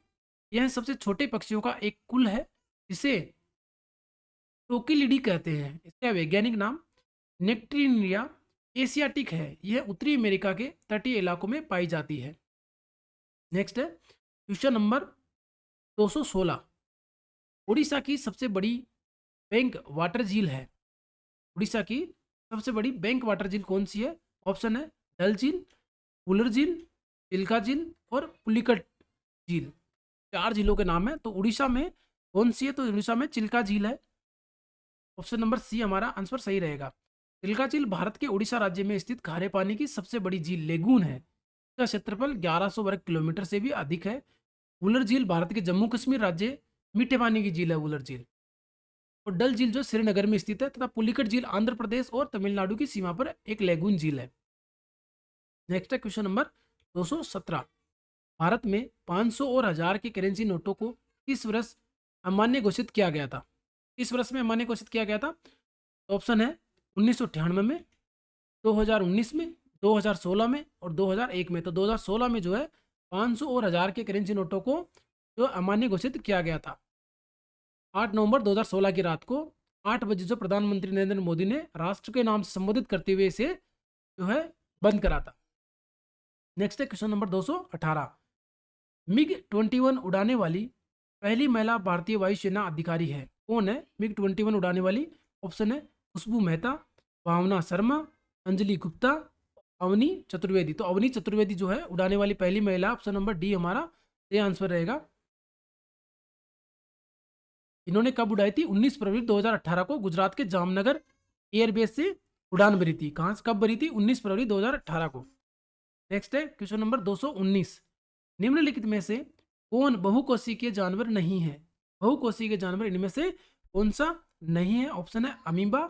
यह सबसे छोटे पक्षियों का एक कुल है जिसे टोकिलिडी कहते हैं। इसका वैज्ञानिक नाम नेक्ट्रिनिया एशियाटिक है। यह उत्तरी अमेरिका के तटीय इलाकों में पाई जाती है। नेक्स्ट है क्वेश्चन नंबर 216। उड़ीसा की सबसे बड़ी बैंक वाटर झील है। उड़ीसा की सबसे बड़ी बैंक वाटर झील कौन सी है? ऑप्शन है डल झील, फूलर झील, चिल्का झील और पुलिकट झील। 4 झीलों के नाम है। तो उड़ीसा में कौन सी है? तो उड़ीसा में चिल्का झील है। ऑप्शन नंबर सी हमारा आंसर सही रहेगा। चिल्का झील भारत के उड़ीसा राज्य में स्थित खारे पानी की सबसे बड़ी झील लेगून है। इसका क्षेत्रफल 1100 वर्ग किलोमीटर से भी अधिक है। वुलर झील भारत के जम्मू कश्मीर राज्य मीठे पानी की झील है वुलर झील। और डल झील जो श्रीनगर में स्थित है, तथा पुलिकट झील आंध्र प्रदेश और तमिलनाडु की सीमा पर एक लेगून झील है। नेक्स्ट है क्वेश्चन नंबर 217। भारत में 500 और 1000 के करेंसी नोटों को किस वर्ष अमान्य घोषित किया गया था? किस वर्ष में अमान्य घोषित किया गया था? ऑप्शन है 1998 में, 2019 में, 2016 में और 2001 में। तो 2016 में जो है 500 और 1000 के करेंसी नोटों को जो अमान्य घोषित किया गया था। 8 नवंबर 2016 की रात को 8 बजे जो प्रधानमंत्री नरेंद्र मोदी ने राष्ट्र के नाम से संबोधित करते हुए इसे जो है बंद करा था। नेक्स्ट है क्वेश्चन नंबर 218। मिग 21 उड़ाने वाली पहली महिला भारतीय वायुसेना अधिकारी है। कौन है मिग 21 उड़ाने वाली? ऑप्शन है खुशबू मेहता, भावना शर्मा, अंजलि गुप्ता, अवनी चतुर्वेदी। तो अवनी चतुर्वेदी जो है उड़ाने वाली पहली महिला। ऑप्शन नंबर डी हमारा सही आंसर रहेगा। इन्होंने कब उड़ाई थी? 19 फरवरी 2018 को गुजरात के जामनगर एयरबेस से उड़ान भरी थी। कहाँ से कब भरी थी? 19 फरवरी 2018 को। नेक्स्ट है क्वेश्चन नंबर 219। निम्नलिखित में से कौन बहुकोशिकीय जानवर नहीं है? बहुकोशिकीय जानवर इनमें से कौन सा नहीं है? ऑप्शन है अमीबा,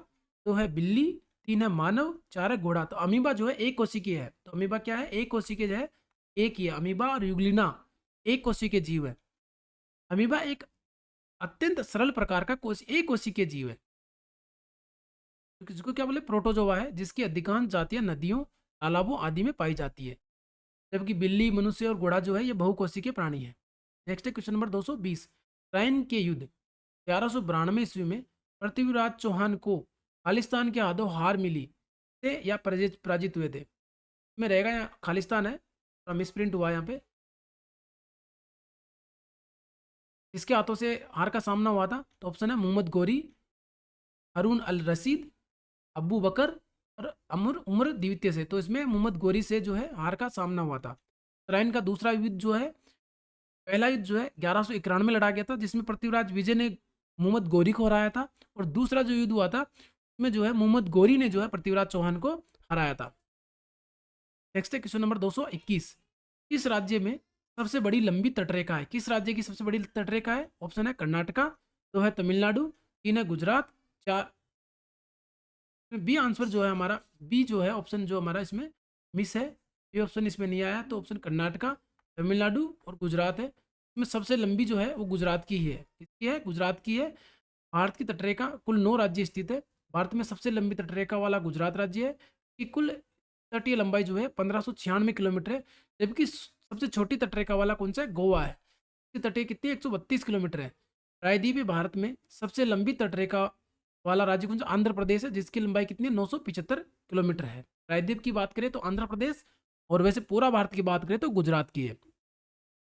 2 है बिल्ली, 3 है मानव, 4 है घोड़ा। तो अमीबा जो है एक कोशिकीय है। तो अमीबा क्या है? एक कोशिकीय है, एक ही है। अमीबा और यूग्लिना एक कोशिकीय जीव है। अमीबा एक अत्यंत सरल प्रकार का एक कोशिकीय जीव है, जिसको क्या बोले प्रोटोजोआ है, जिसकी अधिकांश जातियां नदियों, तालाबों आदि में पाई जाती है। जबकि बिल्ली, मनुष्य और घोड़ा जो है ये बहुकोशिकीय प्राणी है। नेक्स्ट है क्वेश्चन नंबर 220। ट्राइन के युद्ध 1192 ईस्वी में पृथ्वीराज चौहान को खालिस्तान के हाथों हार मिली थे या पराजित हुए थे? में रहेगा यहाँ खालिस्तान है, थोड़ा मिसप्रिंट हुआ यहाँ पे। इसके हाथों से हार का सामना हुआ था? तो ऑप्शन है मोहम्मद गोरी, हारून अल रशीद, अबू बकर और उमर द्वितीय से। तो इसमें मोहम्मद गोरी से जो है हार का सामना हुआ था। ट्राइन का दूसरा युद्ध जो है, पहला युद्ध जो है 1191 में लड़ा गया था, जिसमें पृथ्वीराज विजय ने मोहम्मद गोरी को हराया था। और दूसरा जो युद्ध हुआ था उसमें जो है मोहम्मद गोरी ने जो है पृथ्वीराज चौहान को हराया था। नेक्स्ट है क्वेश्चन नंबर 221। किस राज्य में सबसे बड़ी लंबी तटरेखा है? किस राज्य की सबसे बड़ी तटरेखा है? ऑप्शन है कर्नाटका, 2 है तमिलनाडु, 3 है गुजरात, 4 बी आंसर जो है हमारा, बी जो है ऑप्शन जो हमारा इसमें मिस है, ये ऑप्शन इसमें नहीं आया। तो ऑप्शन कर्नाटका, तमिलनाडु और गुजरात है। इसमें सबसे लंबी जो है वो गुजरात की ही है। किसकी है? गुजरात की है। भारत की तटरेखा कुल 9 राज्य स्थित है। भारत में सबसे लंबी तटरेखा वाला गुजरात राज्य है, कि कुल तटीय लंबाई जो है 1596 किलोमीटर है। जबकि सबसे छोटी तटरेखा वाला कौन सा है? गोवा है। इसकी तटीय कितनी 132 किलोमीटर है। प्रायद्वीपीय भारत में सबसे लंबी तटरेखा वाला राज्य कौन सा? आंध्र प्रदेश है, जिसकी लंबाई कितनी है? 975 किलोमीटर है। प्रायद्वीप की बात करें तो आंध्र प्रदेश, और वैसे पूरा भारत की बात करें तो गुजरात की है।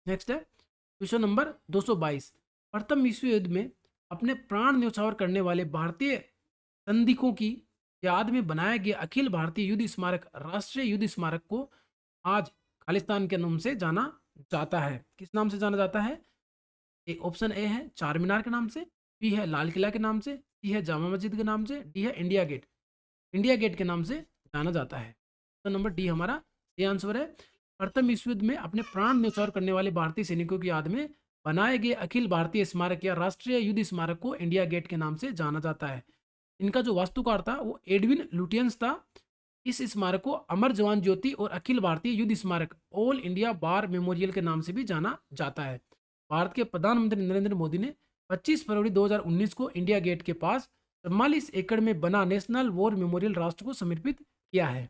नेक्स्ट है क्वेश्चन नंबर 222। प्रथम विश्व युद्ध में अपने प्राण न्यौछावर करने वाले भारतीय सैनिकों की याद में बनाया गया अखिल भारतीय युद्ध स्मारक, राष्ट्रीय युद्ध स्मारक को आज खालिस्तान के नाम से जाना जाता है। किस नाम से जाना जाता है? एक ऑप्शन ए है चार मीनार के नाम से, बी है लाल किला के नाम से, सी है जामा मस्जिद के नाम से, डी है इंडिया गेट। इंडिया गेट के नाम से जाना जाता है। तो नंबर डी हमारा सही आंसर है। प्रथम विश्व युद्ध में अपने प्राण न्यौछावर करने वाले भारतीय सैनिकों की याद में बनाए गए अखिल भारतीय स्मारक या राष्ट्रीय युद्ध स्मारक को इंडिया गेट के नाम से जाना जाता है। इनका जो वास्तुकार था वो एडविन लुटियंस था। इस स्मारक को अमर जवान ज्योति और अखिल भारतीय युद्ध स्मारक ऑल इंडिया वार मेमोरियल के नाम से भी जाना जाता है। भारत के प्रधानमंत्री नरेंद्र मोदी ने 25 फरवरी 2019 को इंडिया गेट के पास 44 एकड़ में बना नेशनल वॉर मेमोरियल राष्ट्र को समर्पित किया है।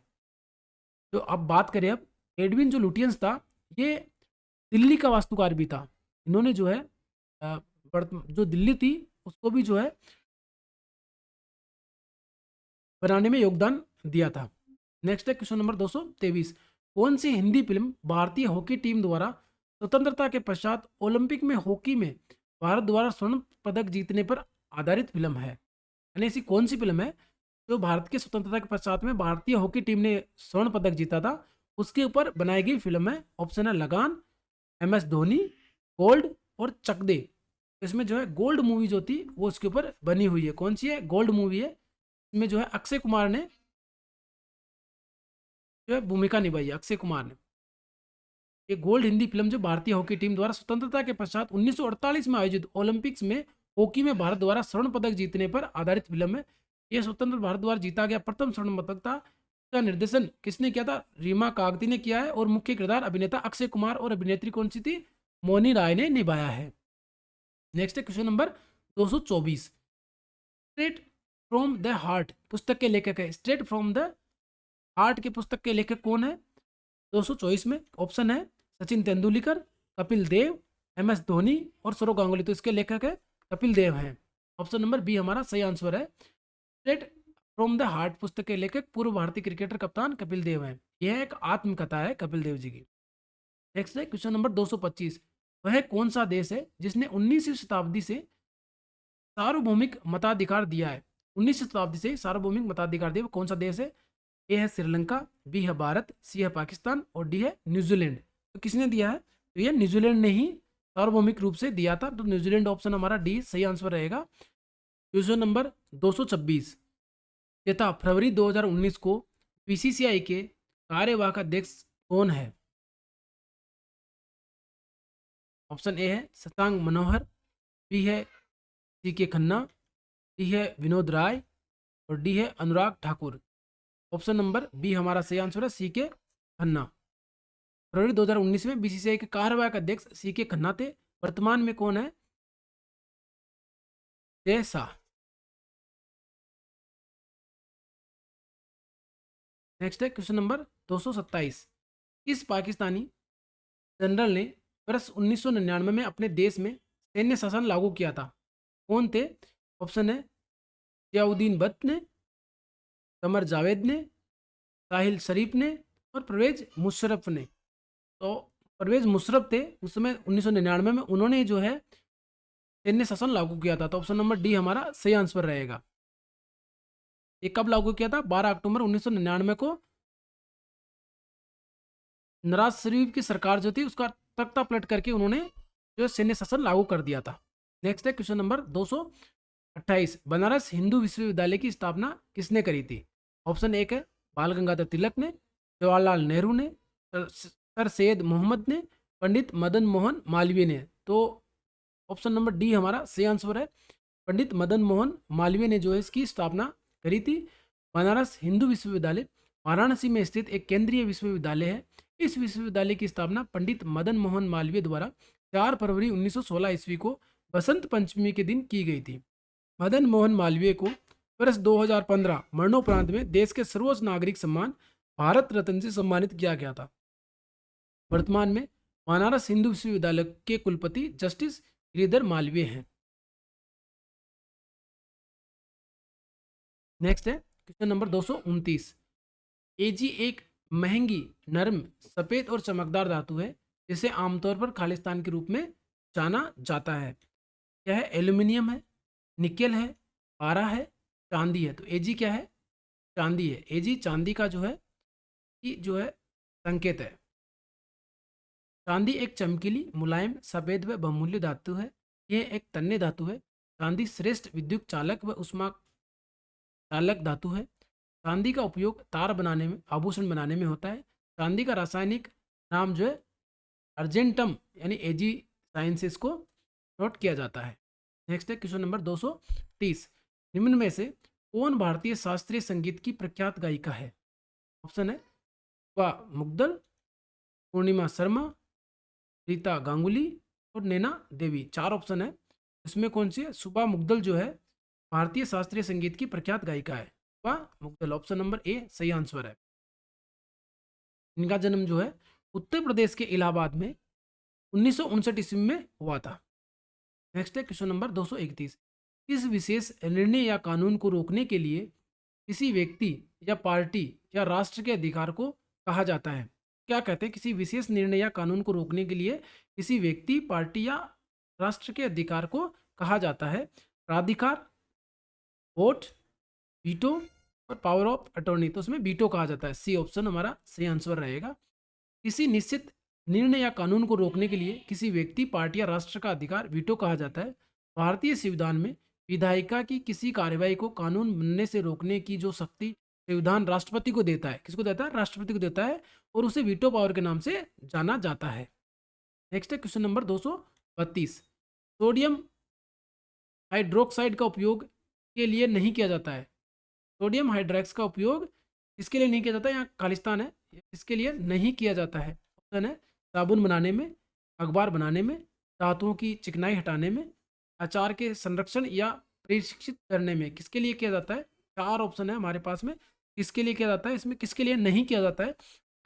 तो अब बात करें, अब एडविन जो लुटियंस था ये दिल्ली का वास्तुकार भी था। इन्होंने जो है जो दिल्ली थी उसको भी जो है बनाने में योगदान दिया था। नेक्स्ट है क्वेश्चन नंबर 223। कौन सी हिंदी फिल्म भारतीय हॉकी टीम द्वारा स्वतंत्रता के पश्चात ओलंपिक में हॉकी में भारत द्वारा स्वर्ण पदक जीतने पर आधारित फिल्म है? यानी ऐसी कौन सी फिल्म है जो भारत की स्वतंत्रता के पश्चात में भारतीय हॉकी टीम ने स्वर्ण पदक जीता था, उसके ऊपर बनाई गई फिल्म है? ऑप्शन है लगान, MS धोनी, गोल्ड और चक दे। इसमें जो है गोल्ड मूवी जो थी वो उसके ऊपर बनी हुई है। कौन सी है? गोल्ड मूवी है। इसमें जो है अक्षय कुमार ने जो है भूमिका निभाई है, अक्षय कुमार ने। ये गोल्ड हिंदी फिल्म जो भारतीय हॉकी टीम द्वारा स्वतंत्रता के पश्चात 1948 में आयोजित ओलंपिक्स में हॉकी में भारत द्वारा स्वर्ण पदक जीतने पर आधारित फिल्म है। यह स्वतंत्र भारत द्वारा जीता गया प्रथम स्वर्ण पदक था। इसका निर्देशन किसने किया था? रीमा कागती ने किया है और मुख्य किरदार अभिनेता अक्षय कुमार और अभिनेत्री कौन सी थी? मोनी राय ने निभाया है। नेक्स्ट है question number 224। Straight from the heart पुस्तक के लेखक है। स्ट्रेट फ्रॉम द हार्ट के पुस्तक के लेखक कौन है 224 में? ऑप्शन है सचिन तेंदुलकर, कपिल देव, MS धोनी और सौरव गांगुली। तो इसके लेखक है कपिल देव हैं। ऑप्शन नंबर बी हमारा सही आंसर है। स्ट्रेट फ्रॉम द हार्ट पुस्तक के लेखक पूर्व भारतीय क्रिकेटर कप्तान कपिल देव हैं। यह एक आत्मकथा है कपिल देव जी की। नेक्स्ट है क्वेश्चन नंबर 225। वह कौन सा देश है जिसने 19वीं शताब्दी से सार्वभौमिक मताधिकार दिया है? 19वीं शताब्दी से सार्वभौमिक मताधिकार दिया, वो कौन सा देश है? ए है श्रीलंका, बी है भारत, सी है पाकिस्तान और डी है न्यूजीलैंड। तो किसने दिया है? तो ये न्यूजीलैंड ने ही सार्वभौमिक रूप से दिया था। तो न्यूजीलैंड ऑप्शन हमारा डी सही आंसर रहेगा। Question number 226। यथा फरवरी 2019 को BCCI के कार्यवाहक अध्यक्ष कौन है? ऑप्शन ए है शशांक मनोहर, बी है CK खन्ना, डी है विनोद राय और डी है Anurag Thakur. Option number B हमारा सही आंसर है CK खन्ना। फरवरी 2019 में BCCI के कार्यवाहक अध्यक्ष CK खन्ना थे। वर्तमान में कौन है? जय शाह। नेक्स्ट है क्वेश्चन नंबर 227। इस पाकिस्तानी जनरल ने वर्ष 1999 में अपने देश में सैन्य शासन लागू किया था? कौन थे? ऑप्शन है जियाउद्दीन भट्ट ने, कमर जावेद ने, साहिल शरीफ ने और परवेज मुशर्रफ ने। तो परवेज मुशर्रफ थे उस समय 1999 में, उन्होंने जो है सैन्य शासन लागू किया था। तो ऑप्शन नंबर डी हमारा सही आंसर रहेगा। ये कब लागू किया था? 12 अक्टूबर 1999 को नवाज शरीफ की सरकार जो थी उसका तख्ता पलट करके उन्होंने जो सैन्य शासन लागू कर दिया था। नेक्स्ट है क्वेश्चन नंबर 228। बनारस हिंदू विश्वविद्यालय की स्थापना किसने करी थी? ऑप्शन एक है बाल गंगाधर तिलक ने, जवाहरलाल नेहरू ने, सर सैयद मोहम्मद ने, पंडित मदन मोहन मालवीय ने। तो ऑप्शन नंबर डी हमारा सही आंसर है। पंडित मदन मोहन मालवीय ने जो है इसकी स्थापना करी थी। बनारस हिंदू विश्वविद्यालय वाराणसी में स्थित एक केंद्रीय विश्वविद्यालय है। इस विश्वविद्यालय की स्थापना पंडित मदन मोहन मालवीय द्वारा 4 फरवरी 1916 ईस्वी को बसंत पंचमी के दिन की गई थी। मदन मोहन मालवीय को वर्ष 2015 मरणोपरांत में देश के सर्वोच्च नागरिक सम्मान भारत रत्न से सम्मानित किया गया था। वर्तमान में बनारस हिंदू विश्वविद्यालय के कुलपति जस्टिस गिरिधर मालवीय हैं। नेक्स्ट है क्वेश्चन नंबर 229। एजी एक महंगी, नरम, सफेद और चमकदार धातु है जिसे आमतौर पर खालिस्तान के रूप में जाना जाता है। क्या है? एल्यूमिनियम है, निकेल है, पारा है, चांदी है। तो एजी क्या है? चांदी है। एजी चांदी का जो है संकेत है। चांदी एक चमकीली, मुलायम, सफेद व बहुमूल्य धातु है। यह एक तन्य धातु है। चांदी श्रेष्ठ विद्युत चालक व उष्मा चालक धातु है। चांदी का उपयोग तार बनाने में, आभूषण बनाने में होता है। चांदी का रासायनिक नाम जो है अर्जेंटम यानी एजी साइन से इसको नोट किया जाता है। नेक्स्ट है क्वेश्चन नंबर 230। निम्न में से कौन भारतीय शास्त्रीय संगीत की प्रख्यात गायिका है? ऑप्शन है सुबा मुग्दल, पूर्णिमा शर्मा, रीता गांगुली और नैना देवी। 4 ऑप्शन है, इसमें कौन सी है? सुबा मुग्दल जो है भारतीय शास्त्रीय संगीत की प्रख्यात गायिका है। सुबा मुग्दल ऑप्शन नंबर ए सही आंसर है। इनका जन्म जो है उत्तर प्रदेश के इलाहाबाद में 1959 ईस्वी में हुआ था। नेक्स्ट है क्वेश्चन नंबर 231। किस विशेष निर्णय या कानून को रोकने के लिए किसी व्यक्ति या पार्टी या राष्ट्र के अधिकार को कहा जाता है? क्या कहते हैं? किसी विशेष निर्णय या कानून को रोकने के लिए किसी व्यक्ति, पार्टी या राष्ट्र के अधिकार को कहा जाता है? प्राधिकार, वोट, वीटो और पावर ऑफ अटॉर्नी। तो उसमें वीटो कहा जाता है। सी ऑप्शन हमारा सही आंसर रहेगा। किसी निश्चित निर्णय या कानून को रोकने के लिए किसी व्यक्ति, पार्टी या राष्ट्र का अधिकार वीटो कहा जाता है। भारतीय संविधान में विधायिका की किसी कार्यवाही को कानून बनने से रोकने की जो शक्ति संविधान राष्ट्रपति को देता है, किसको देता है? राष्ट्रपति को देता है, और उसे वीटो पावर के नाम से जाना जाता है। नेक्स्ट है क्वेश्चन नंबर 232। सोडियम हाइड्रोक्साइड का उपयोग के लिए नहीं किया जाता है। सोडियम हाइड्रॉक्स का उपयोग इसके लिए नहीं किया जाता, यहाँ खालिस्तान है, इसके लिए नहीं किया जाता है। ऑप्शन है साबुन बनाने में, अखबार बनाने में, धातुओं की चिकनाई हटाने में, अचार के संरक्षण या प्रशिक्षित करने में। किसके लिए किया जाता है? 4 ऑप्शन है हमारे पास में, किसके लिए किया जाता है, इसमें किसके लिए नहीं किया जाता है?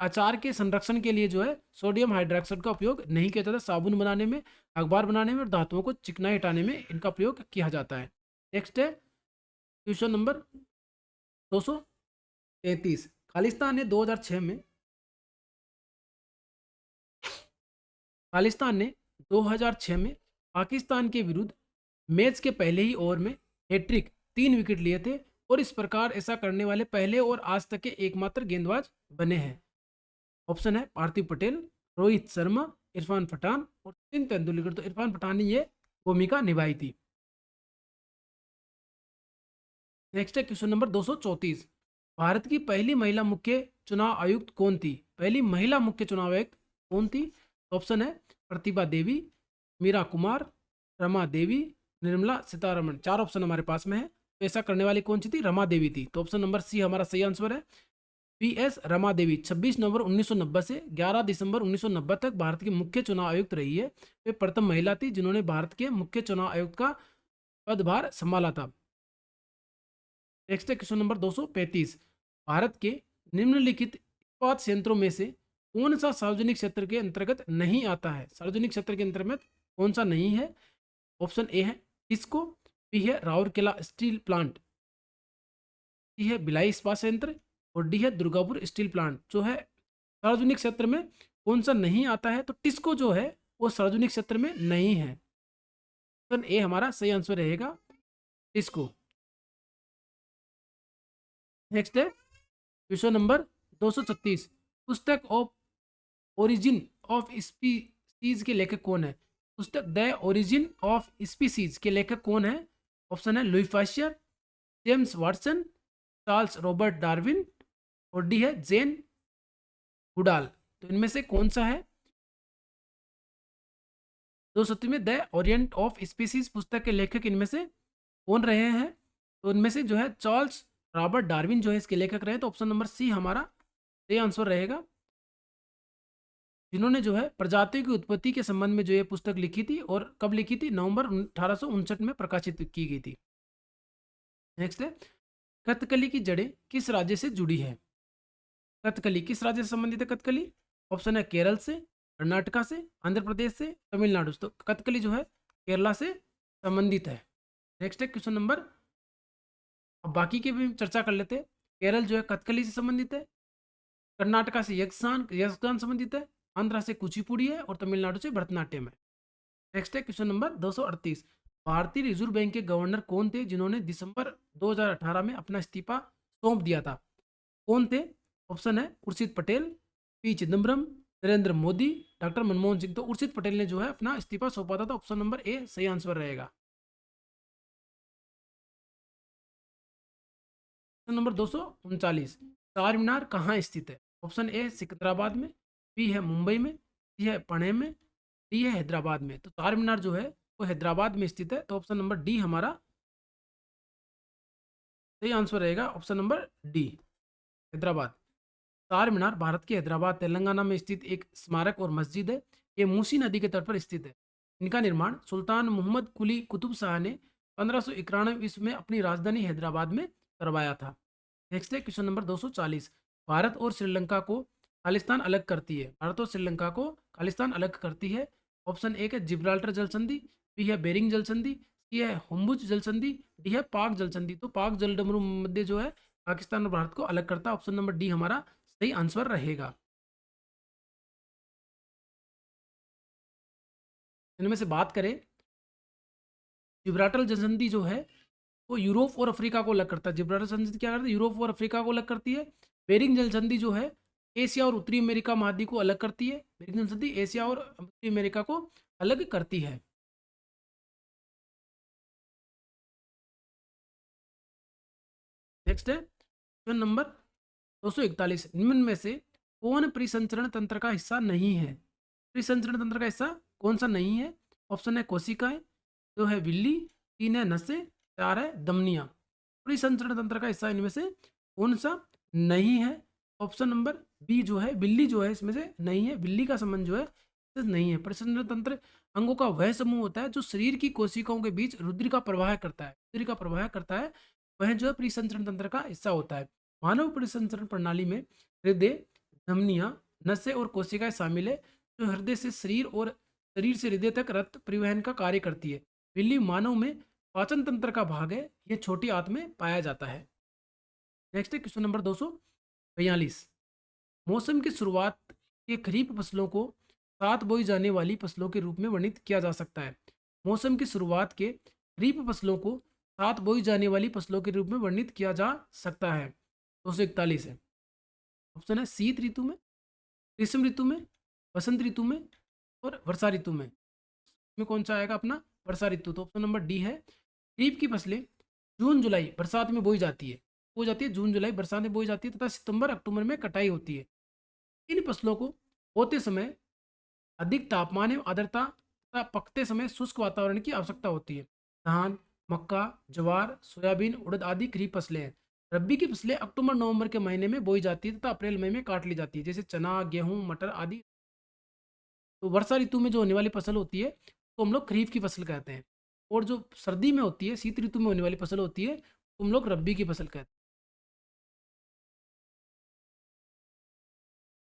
अचार के संरक्षण के लिए जो है सोडियम हाइड्रोक्साइड का उपयोग नहीं किया जाता। साबुन बनाने में, अखबार बनाने में और धातुओं को चिकनाई हटाने में इनका उपयोग किया जाता है। नेक्स्ट है क्वेश्चन नंबर 233। खालिस्तान ने 2006 में 2006 में पाकिस्तान के विरुद्ध मैच के पहले ही ओवर में हैट्रिक 3 विकेट लिए थे, और इस प्रकार ऐसा करने वाले पहले और आज तक के एकमात्र गेंदबाज बने हैं। ऑप्शन है पार्थिव पटेल, रोहित शर्मा, इरफान पठान और सचिन तेंदुलकर। तो इरफान पठान ने ये भूमिका निभाई थी। नेक्स्ट है क्वेश्चन नंबर 234। भारत की पहली महिला मुख्य चुनाव आयुक्त कौन थी? पहली महिला मुख्य चुनाव आयुक्त कौन थी? ऑप्शन है प्रतिभा देवी, मीरा कुमार, रमा देवी, निर्मला सीतारमण। 4 ऑप्शन हमारे पास में है। तो ऐसा करने वाली कौन सी थी? रमा देवी थी। तो ऑप्शन नंबर सी हमारा सही आंसर है। पीएस रमा देवी 26 नवंबर 1990 से 11 दिसंबर 1990 तक भारत की मुख्य चुनाव आयुक्त रही है। वे प्रथम महिला थी जिन्होंने भारत के मुख्य चुनाव आयुक्त का पदभार संभाला था। नेक्स्ट है क्वेश्चन नंबर 235। भारत के निम्नलिखित इस्पात संयंत्रों में से कौन सा सार्वजनिक क्षेत्र के अंतर्गत नहीं आता है? सार्वजनिक क्षेत्र के अंतर्गत कौन सा नहीं है? ऑप्शन ए है टिस्को, बी है राउरकेला स्टील प्लांट, सी है भिलाई इस्पात संयंत्र और डी है दुर्गापुर स्टील प्लांट। जो है सार्वजनिक क्षेत्र में कौन सा नहीं आता है? तो टिस्को जो है वो सार्वजनिक क्षेत्र में नहीं है। ऑप्शन ए हमारा सही आंसर रहेगा, टिस्को। नेक्स्ट है क्वेश्चन नंबर 236। पुस्तक ऑफ ओरिजिन ऑफ स्पीसीज के लेखक कौन है? पुस्तक द ओरिजिन ऑफ स्पीसीज के लेखक कौन है? ऑप्शन है Louis Pasteur, James Watson, Charles Robert Darwin और डी है जेन गुडाल। तो इनमें से कौन सा है? 237 में द ओरिएंट ऑफ स्पीसीज पुस्तक के लेखक इनमें से कौन रहे हैं? तो इनमें से जो है चार्ल्स रॉबर्ट डार्विन जो है इसके लेखक रहे। तो ऑप्शन नंबर सी हमारा सही आंसर रहेगा, जिन्होंने जो है प्रजातियों की उत्पत्ति के संबंध में जो ये पुस्तक लिखी थी। और कब लिखी थी? नवंबर 1859 में प्रकाशित की गई थी। नेक्स्ट है कथकली की जड़ें किस राज्य से जुड़ी है? कथकली किस राज्य से संबंधित है? कथकली ऑप्शन है केरल से, कर्नाटका से, आंध्र प्रदेश से, तमिलनाडु से। तो कथकली जो है केरला से संबंधित है। नेक्स्ट है क्वेश्चन नंबर, अब बाकी के भी चर्चा कर लेते हैं। केरल जो है कथकली से संबंधित है, कर्नाटका से यक्षगान संबंधित है, आंध्रा से कुचिपुड़ी है और तमिलनाडु से भरतनाट्यम है। नेक्स्ट है क्वेश्चन नंबर 238। भारतीय रिजर्व बैंक के गवर्नर कौन थे जिन्होंने दिसंबर 2018 में अपना इस्तीफा सौंप दिया था? कौन थे? ऑप्शन है उर्जित पटेल, पी चिदम्बरम, नरेंद्र मोदी, डॉक्टर मनमोहन सिंह। तो उर्जित पटेल ने जो है अपना इस्तीफा सौंपा था। तो ऑप्शन नंबर ए सही आंसर रहेगा। Question number 239। चार मीनार कहाँ स्थित है? ऑप्शन ए सिकंदराबाद में, बी है मुंबई में, सी है पुणे में, डी है हैदराबाद में। तो चार मीनार जो है वो हैदराबाद में स्थित है। तो ऑप्शन नंबर डी हमारा सही आंसर रहेगा। Option number D Hyderabad. चार मीनार भारत के हैदराबाद तेलंगाना में स्थित एक स्मारक और मस्जिद है। ये मूसी नदी के तट पर स्थित है। इनका निर्माण सुल्तान मोहम्मद कुली कुतुब शाह ने 1591 ईस्वी में अपनी राजधानी हैदराबाद में करवाया था। नेक्स्ट है क्वेश्चन नंबर 240। भारत और श्रीलंका को खालिस्तान अलग करती है। भारत और श्रीलंका को खालिस्तान अलग करती है। ऑप्शन ए है जिब्राल्टर जल संधि, बी है बेरिंग जल संधि, सी है होम्बुज जल संधि, डी है पाक जल संधि। तो पाक जलडमरू मध्य जो है पाकिस्तान और भारत को अलग करता है। ऑप्शन नंबर डी हमारा सही आंसर रहेगा। इनमें से बात करें, जिब्राल्टर जल संधि जो है वो यूरोप और अफ्रीका को अलग करता है। जिब्राल्टर जल संधि क्या करती है, यूरोप और अफ्रीका को अलग करती है। बेरिंग जल संधि जो है एशिया और उत्तरी अमेरिका महाद्वीप को अलग करती है। बेरिंग जल संधि एशिया और उत्तरी अमेरिका को अलग करती है। नेक्स्ट है क्वेश्चन नंबर 241, निम्न में से कौन परिसंचरण तंत्र का हिस्सा नहीं है? परिसंचरण तंत्र का हिस्सा कौन सा नहीं है? ऑप्शन है कोशिकाएं, दो है विल्ली, तीन है नसें, चार है धमनियां। परिसंचरण तंत्र का हिस्सा इनमें से कौन सा नहीं है? ऑप्शन नंबर बी जो है बिल्ली जो है इसमें से नहीं है, बिल्ली का संबंध जो है नहीं है। परिसंचरण तंत्र अंगों का वह समूह होता है जो शरीर की कोशिकाओं के बीच रुधिर का प्रवाह करता है। रुधिर का प्रवाह करता है, वह जो है परिसंचरण तंत्र का हिस्सा होता है। मानव परिसंचरण प्रणाली में हृदय, धमनियां, नसें और कोशिकाएं शामिल है, जो हृदय से शरीर और शरीर से हृदय तक रक्त परिवहन का कार्य करती है। बिल्ली मानव में पाचन तंत्र का भाग है, यह छोटी आंत में पाया जाता है। नेक्स्ट है क्वेश्चन नंबर 242, मौसम की शुरुआत के खरीफ फसलों को साथ बोई जाने वाली फसलों के रूप में वर्णित किया जा सकता है। मौसम की शुरुआत के खरीफ फसलों को साथ बोई जाने वाली फसलों के रूप में वर्णित किया जा सकता है। 241 है। ऑप्शन है शीत ऋतु में, ग्रीष्म ऋतु में, बसंत ऋतु में और वर्षा ऋतु में। इसमें कौन सा आएगा अपना वर्षा ऋतु? तो ऑप्शन नंबर डी है। खरीफ की फसलें जून जुलाई बरसात में बोई जाती है, जून जुलाई बरसात में बोई जाती है तथा सितंबर अक्टूबर में कटाई होती है। इन फसलों को बोते समय अधिक तापमान एवं आर्द्रता तथा पकते समय शुष्क वातावरण की आवश्यकता होती है। धान, मक्का, ज्वार, सोयाबीन, उड़द आदि खरीफ फसलें हैं। रबी की फसलें अक्टूबर नवंबर के महीने में बोई जाती है तथा अप्रैल मई में काट ली जाती है, जैसे चना, गेहूं, मटर आदि। तो वर्षा ऋतु में जो होने वाली फसल होती है तो हम लोग खरीफ की फसल कहते हैं, और जो सर्दी में होती है, शीत ऋतु में होने वाली फसल होती है तो हम लोग रबी की फसल कहते हैं।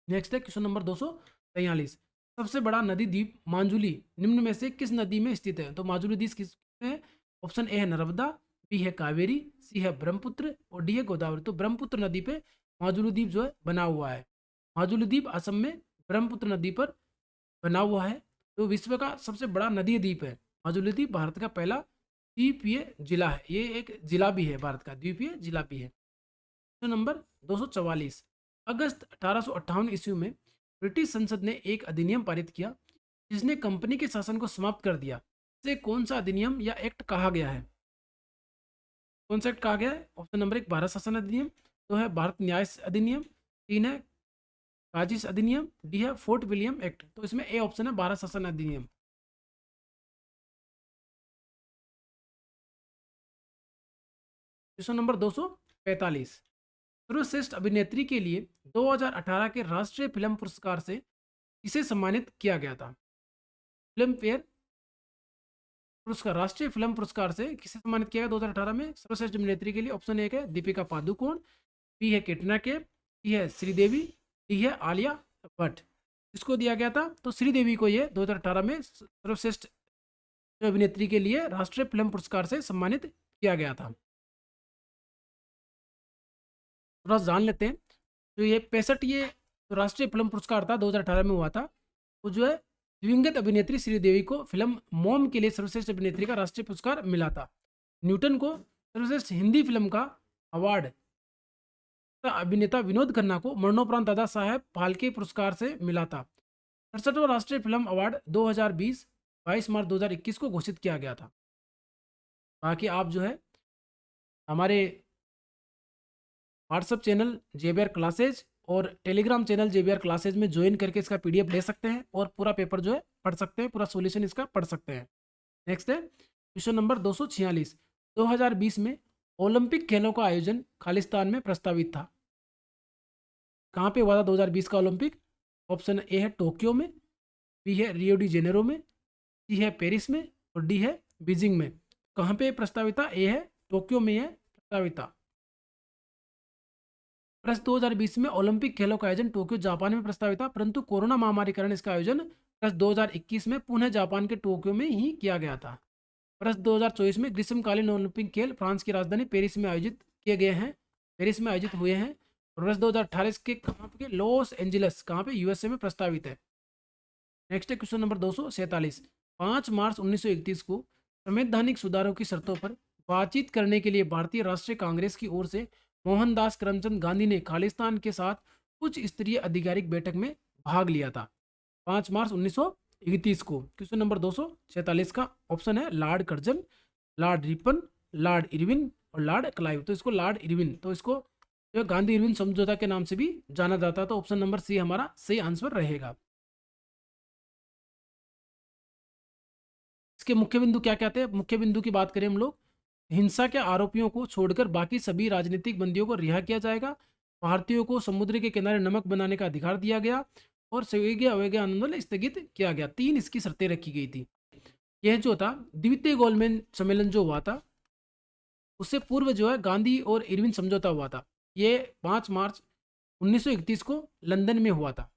नेक्स्ट है क्वेश्चन नंबर 243, सबसे बड़ा नदी द्वीप मांजुली निम्न में से किस नदी में स्थित है? तो माजुली द्वीप किस में है? ऑप्शन ए है नर्मदा, बी है कावेरी, सी है ब्रह्मपुत्र और डी है गोदावरी। तो ब्रह्मपुत्र नदी पे माजुली द्वीप जो है बना हुआ है। माजुली द्वीप असम में ब्रह्मपुत्र नदी पर बना हुआ है। तो विश्व का सबसे बड़ा नदी द्वीप है माजुली द्वीप। भारत का पहला द्वीपीय जिला है, ये एक जिला भी है, भारत का द्वीपीय जिला भी है। क्वेश्चन नंबर 244, अगस्त 1858 ईस्वी में ब्रिटिश संसद ने एक अधिनियम पारित किया जिसने कंपनी के शासन को समाप्त कर दिया। इसे कौन सा अधिनियम या एक्ट कहा गया है? कौन सा एक्ट कहा गया है? ऑप्शन नंबर 1 भारत शासन अधिनियम, दो है भारत न्याय अधिनियम, तीन है काजिस अधिनियम, डी है फोर्ट विलियम एक्ट। तो इसमें ए ऑप्शन है भारत शासन अधिनियम। क्वेश्चन नंबर 245, सर्वश्रेष्ठ अभिनेत्री के लिए 2018 के राष्ट्रीय फिल्म पुरस्कार से किसे सम्मानित किया गया था? फिल्म फेयर पुरस्कार, राष्ट्रीय फिल्म पुरस्कार से किसे सम्मानित किया गया 2018 में सर्वश्रेष्ठ अभिनेत्री के लिए? ऑप्शन एक है दीपिका पादुकोण, बी है कैटरीना कैफ, सी है श्रीदेवी, डी है आलिया भट्ट। किसको दिया गया था? तो श्रीदेवी को ये 2018 में सर्वश्रेष्ठ अभिनेत्री के लिए राष्ट्रीय फिल्म पुरस्कार से सम्मानित किया गया था। थोड़ा जान लेते हैं। तो ये 65 ये तो राष्ट्रीय फिल्म पुरस्कार था 2018 में हुआ था, वो जो है दिवंगत अभिनेत्री श्रीदेवी को फिल्म मॉम के लिए सर्वश्रेष्ठ अभिनेत्री का राष्ट्रीय पुरस्कार मिला था। न्यूटन को सर्वश्रेष्ठ हिंदी फिल्म का अवार्ड, अभिनेता विनोद खन्ना को मरणोपरांत दादा साहेब फाल्के पुरस्कार से मिला था। 67वां राष्ट्रीय फिल्म अवार्ड 2020 22 मार्च 2021 को घोषित किया गया था। बाकी आप जो है हमारे व्हाट्सएप चैनल जेबीआर क्लासेज और टेलीग्राम चैनल जेबीआर क्लासेज में ज्वाइन करके इसका पीडीएफ ले सकते हैं और पूरा पेपर जो है पढ़ सकते हैं, पूरा सॉल्यूशन इसका पढ़ सकते हैं। नेक्स्ट है क्वेश्चन नंबर 246, 2020 में ओलंपिक खेलों का आयोजन खालिस्तान में प्रस्तावित था। कहाँ पे हुआ था 2020 का ओलंपिक? ऑप्शन ए है टोक्यो में, बी है रियो डी जेनेरो में, सी है पेरिस में और डी है बीजिंग में। कहाँ पे प्रस्तावित था? ए है टोक्यो में है प्रस्तावित था। वर्ष 2020 में ओलंपिक खेलों का आयोजन टोक्यो जापान में प्रस्तावित था, परंतु कोरोना महामारी के कारण इसका आयोजन वर्ष 2021 में पुनः जापान के टोक्यो में ही किया गया था। वर्ष 2024 में ग्रीष्मकालीन ओलंपिक खेल फ्रांस की राजधानी पेरिस में आयोजित किए गए हैं, पेरिस में आयोजित हुए हैं। और वर्ष 2018 के कहाँ पे, लॉस एंजलिस, कहाँ पे, यूएसए में प्रस्तावित है। नेक्स्ट है क्वेश्चन नंबर 247। 5 मार्च 1931 को संवैधानिक सुधारों की शर्तों पर बातचीत करने के लिए भारतीय राष्ट्रीय कांग्रेस की ओर से मोहनदास करमचंद गांधी ने खालिस्तान के साथ उच्च स्तरीय आधिकारिक बैठक में भाग लिया था। 5 मार्च 1931 को। क्वेश्चन नंबर 246 का ऑप्शन है Lord Curzon, Lord Ripon, Lord Irwin और लॉर्ड क्लाइव। तो इसको लॉर्ड इरविन, तो इसको जो गांधी इरविन समझौता के नाम से भी जाना जाता है। तो ऑप्शन नंबर सी हमारा सही आंसर रहेगा। इसके मुख्य बिंदु क्या कहते हैं? मुख्य बिंदु की बात करें हम लोग, हिंसा के आरोपियों को छोड़कर बाकी सभी राजनीतिक बंदियों को रिहा किया जाएगा। भारतीयों को समुद्र के किनारे नमक बनाने का अधिकार दिया गया और स्वेग्य अवैग्य आंदोलन स्थगित किया गया। 3 इसकी शर्तें रखी गई थी। यह जो था द्वितीय गोलमेज सम्मेलन जो हुआ था, उससे पूर्व जो है गांधी और इरविन समझौता हुआ था। ये 5 मार्च 1931 को लंदन में हुआ था।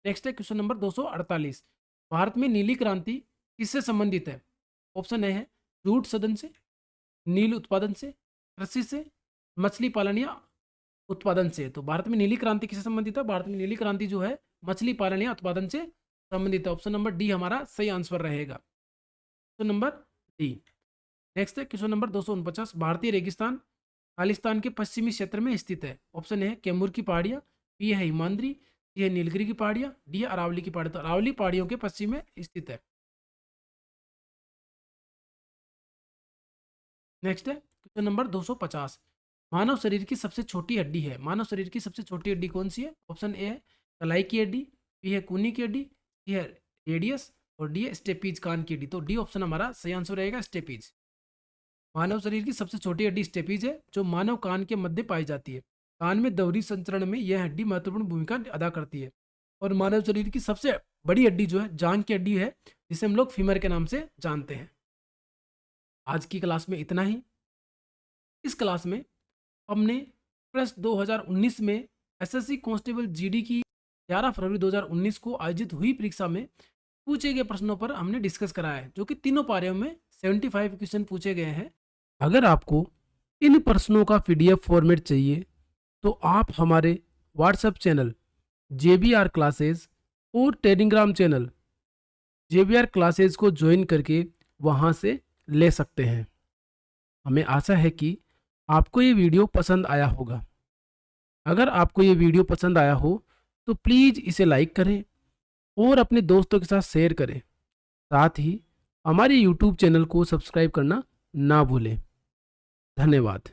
नेक्स्ट है क्वेश्चन नंबर 248। भारत में नीली क्रांति किससे संबंधित है? ऑप्शन ए है जूट सदन से, नील उत्पादन से, कृषि से, मछली पालन या उत्पादन से। तो भारत में नीली क्रांति किससे संबंधित है? भारत में नीली क्रांति जो है मछली पालन या उत्पादन से संबंधित है। ऑप्शन नंबर डी हमारा सही आंसर रहेगा। Question number D. नेक्स्ट है क्वेश्चन नंबर 249। भारतीय रेगिस्तान खालिस्तान के पश्चिमी क्षेत्र में स्थित है। ऑप्शन ए है कैमूर की पहाड़ियाँ, बी है हिमाद्री, सी है नीलगिरी की पहाड़ियाँ, डी है अरावली की पहाड़ी। तो अरावली पहाड़ियों के पश्चिम में स्थित है। नेक्स्ट है क्वेश्चन नंबर 250। मानव शरीर की सबसे छोटी हड्डी है। मानव शरीर की सबसे छोटी हड्डी कौन सी है? ऑप्शन ए है कलाई की हड्डी, बी है कूनी की हड्डी, सी है रेडियस और डी है स्टेपीज, कान की हड्डी। तो डी ऑप्शन हमारा सही आंसर रहेगा, स्टेपीज। मानव शरीर की सबसे छोटी हड्डी स्टेपीज है, जो मानव कान के मध्य पाई जाती है। कान में दवरी संचरण में यह हड्डी महत्वपूर्ण भूमिका अदा करती है। और मानव शरीर की सबसे बड़ी हड्डी जो है जांघ की हड्डी है, जिसे हम लोग फीमर के नाम से जानते हैं। आज की क्लास में इतना ही। इस क्लास में हमने वर्ष 2019 में एसएससी कांस्टेबल जीडी की 11 फरवरी 2019 को आयोजित हुई परीक्षा में पूछे गए प्रश्नों पर हमने डिस्कस कराया है, जो कि तीनों पारियों में 75 क्वेश्चन पूछे गए हैं। अगर आपको इन प्रश्नों का पीडीएफ फॉर्मेट चाहिए तो आप हमारे व्हाट्सएप चैनल JBR क्लासेस और टेलीग्राम चैनल JBR क्लासेस को ज्वाइन करके वहां से ले सकते हैं। हमें आशा है कि आपको ये वीडियो पसंद आया होगा। अगर आपको ये वीडियो पसंद आया हो तो प्लीज़ इसे लाइक करें और अपने दोस्तों के साथ शेयर करें। साथ ही हमारे YouTube चैनल को सब्सक्राइब करना ना भूलें। धन्यवाद।